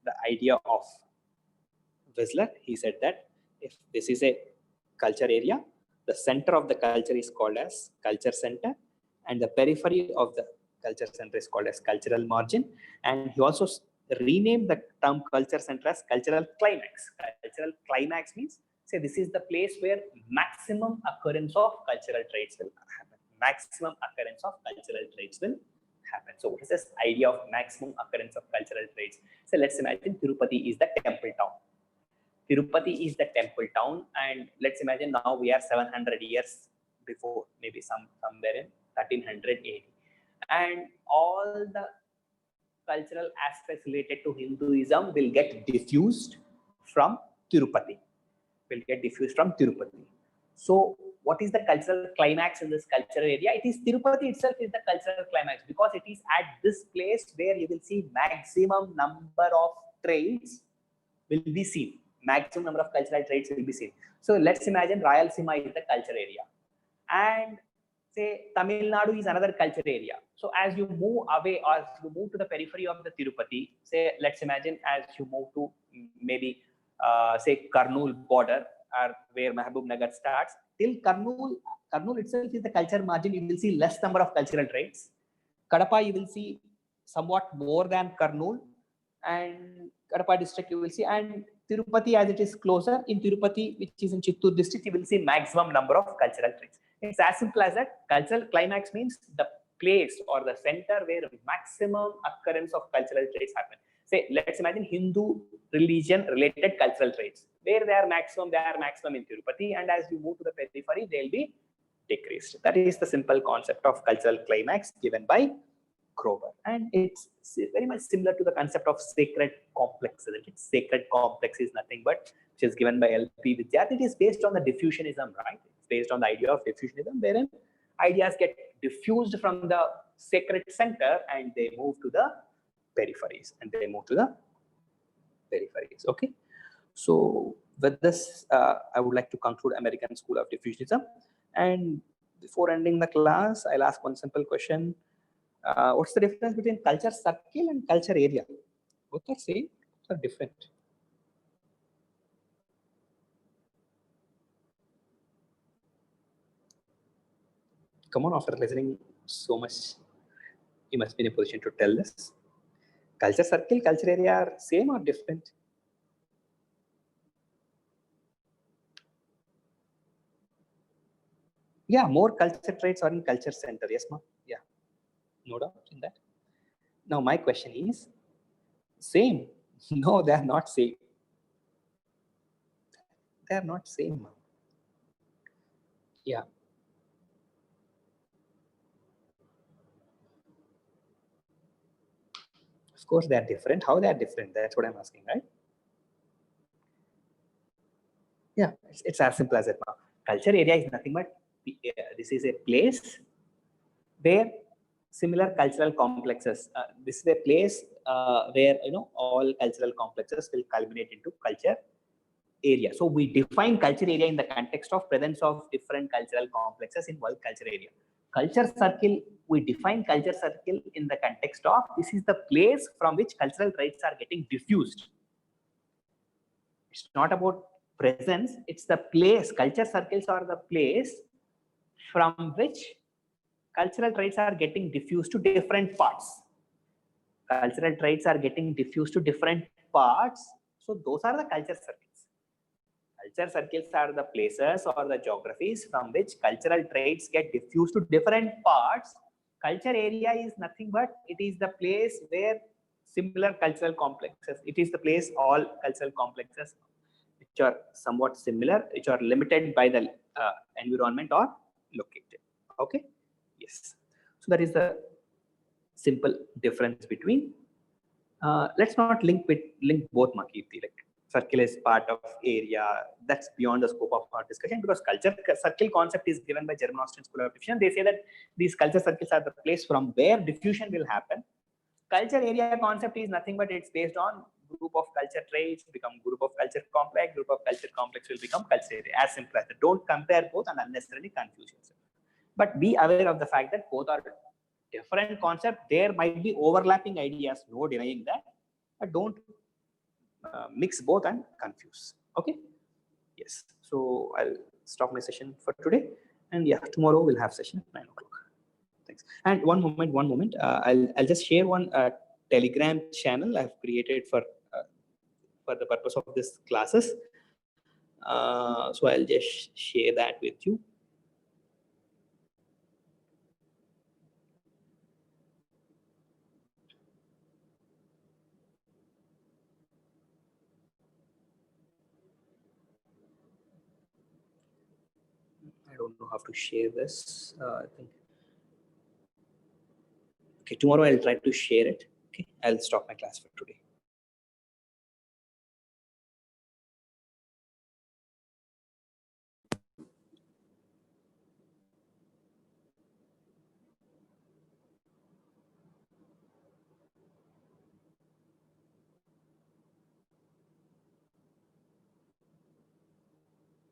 the idea of Whistler. He said that if this is a culture area, the center of the culture is called as culture center, and the periphery of the culture center is called as cultural margin. And he also renamed the term culture center as cultural climax. Cultural climax means, say, this is the place where maximum occurrence of cultural traits will happen. Maximum occurrence of cultural traits will happen. So what is this idea of maximum occurrence of cultural traits? So let's imagine Tirupati is the temple town. Tirupati is the temple town, and let's imagine now we are 700 years before, maybe somewhere in 1380, and all the cultural aspects related to Hinduism will get diffused from Tirupati. So what is the cultural climax in this cultural area? It is Tirupati itself is the cultural climax, because it is at this place where you will see maximum number of trades will be seen. Maximum number of cultural traits will be seen. So let's imagine Rayalaseema is the culture area, and say Tamil Nadu is another culture area. So as you move away, or as you move to the periphery of the Tirupati, say let's imagine as you move to maybe say Kurnool border, or where Mahbub Nagar starts, till Kurnool itself is the culture margin. You will see less number of cultural traits. Kadapa you will see somewhat more than Kurnool, and Kadapa district you will see, and Tirupati as it is closer, in Tirupati which is in Chittoor district, you will see maximum number of cultural traits. It's as simple as that. Cultural climax means the place or the center where maximum occurrence of cultural traits happen. Say, let's imagine Hindu religion related cultural traits. Where they are maximum in Tirupati, and as you move to the periphery, they'll be decreased. That is the simple concept of cultural climax given by Grover. And it's very much similar to the concept of sacred complex, isn't it? Sacred complex is nothing but, which is given by L.P. Vidyarthi. It is based on the diffusionism, right? It's based on the idea of diffusionism, wherein ideas get diffused from the sacred center and they move to the peripheries. Okay. So with this, I would like to conclude American School of Diffusionism. And before ending the class, I'll ask one simple question. What's the difference between culture circle and culture area? Both are same, both are different. Come on, after listening so much, you must be in a position to tell this. Culture circle, culture area are same or different? Yeah, more culture traits are in culture center. Yes, ma'am. Yeah, no doubt in that. Now my question is, same? No, they are not same. They are not same, ma'am. Yeah. Of course, they are different. How they are different? That's what I'm asking, right? Yeah, it's as simple as that. Culture area is nothing but this is a place where similar cultural complexes. This is a place where all cultural complexes will culminate into culture area. So we define culture area in the context of presence of different cultural complexes in one culture area. Culture circle, we define culture circle in the context of this is the place from which cultural traits are getting diffused. It's not about presence, it's the place. Culture circles are the place from which cultural traits are getting diffused to different parts. Cultural traits are getting diffused to different parts. So those are the culture circles. Culture circles are the places or the geographies from which cultural traits get diffused to different parts. Culture area is nothing but it is the place where similar cultural complexes, it is the place all cultural complexes which are somewhat similar, which are limited by the environment or located. Okay. Yes. So that is the simple difference between. Let's not link both, Makirti. Like circle is part of area. That's beyond the scope of our discussion, because culture circle concept is given by German Austrian School of Diffusion. They say that these culture circles are the place from where diffusion will happen. Culture area concept is nothing but it's based on group of culture traits become group of culture complex, group of culture complex will become culture area. As simple as that. Don't compare both and unnecessarily confuse yourself. But be aware of the fact that both are different concepts. There might be overlapping ideas, no denying that, but don't mix both and confuse. Okay. Yes. So I'll stop my session for today, and yeah, tomorrow we'll have session at 9 o'clock. Thanks. And one moment. I'll just share one Telegram channel I've created for the purpose of this classes. So I'll just share that with you. I don't know how to share this. I think. Okay, tomorrow I'll try to share it. Okay, I'll stop my class for today.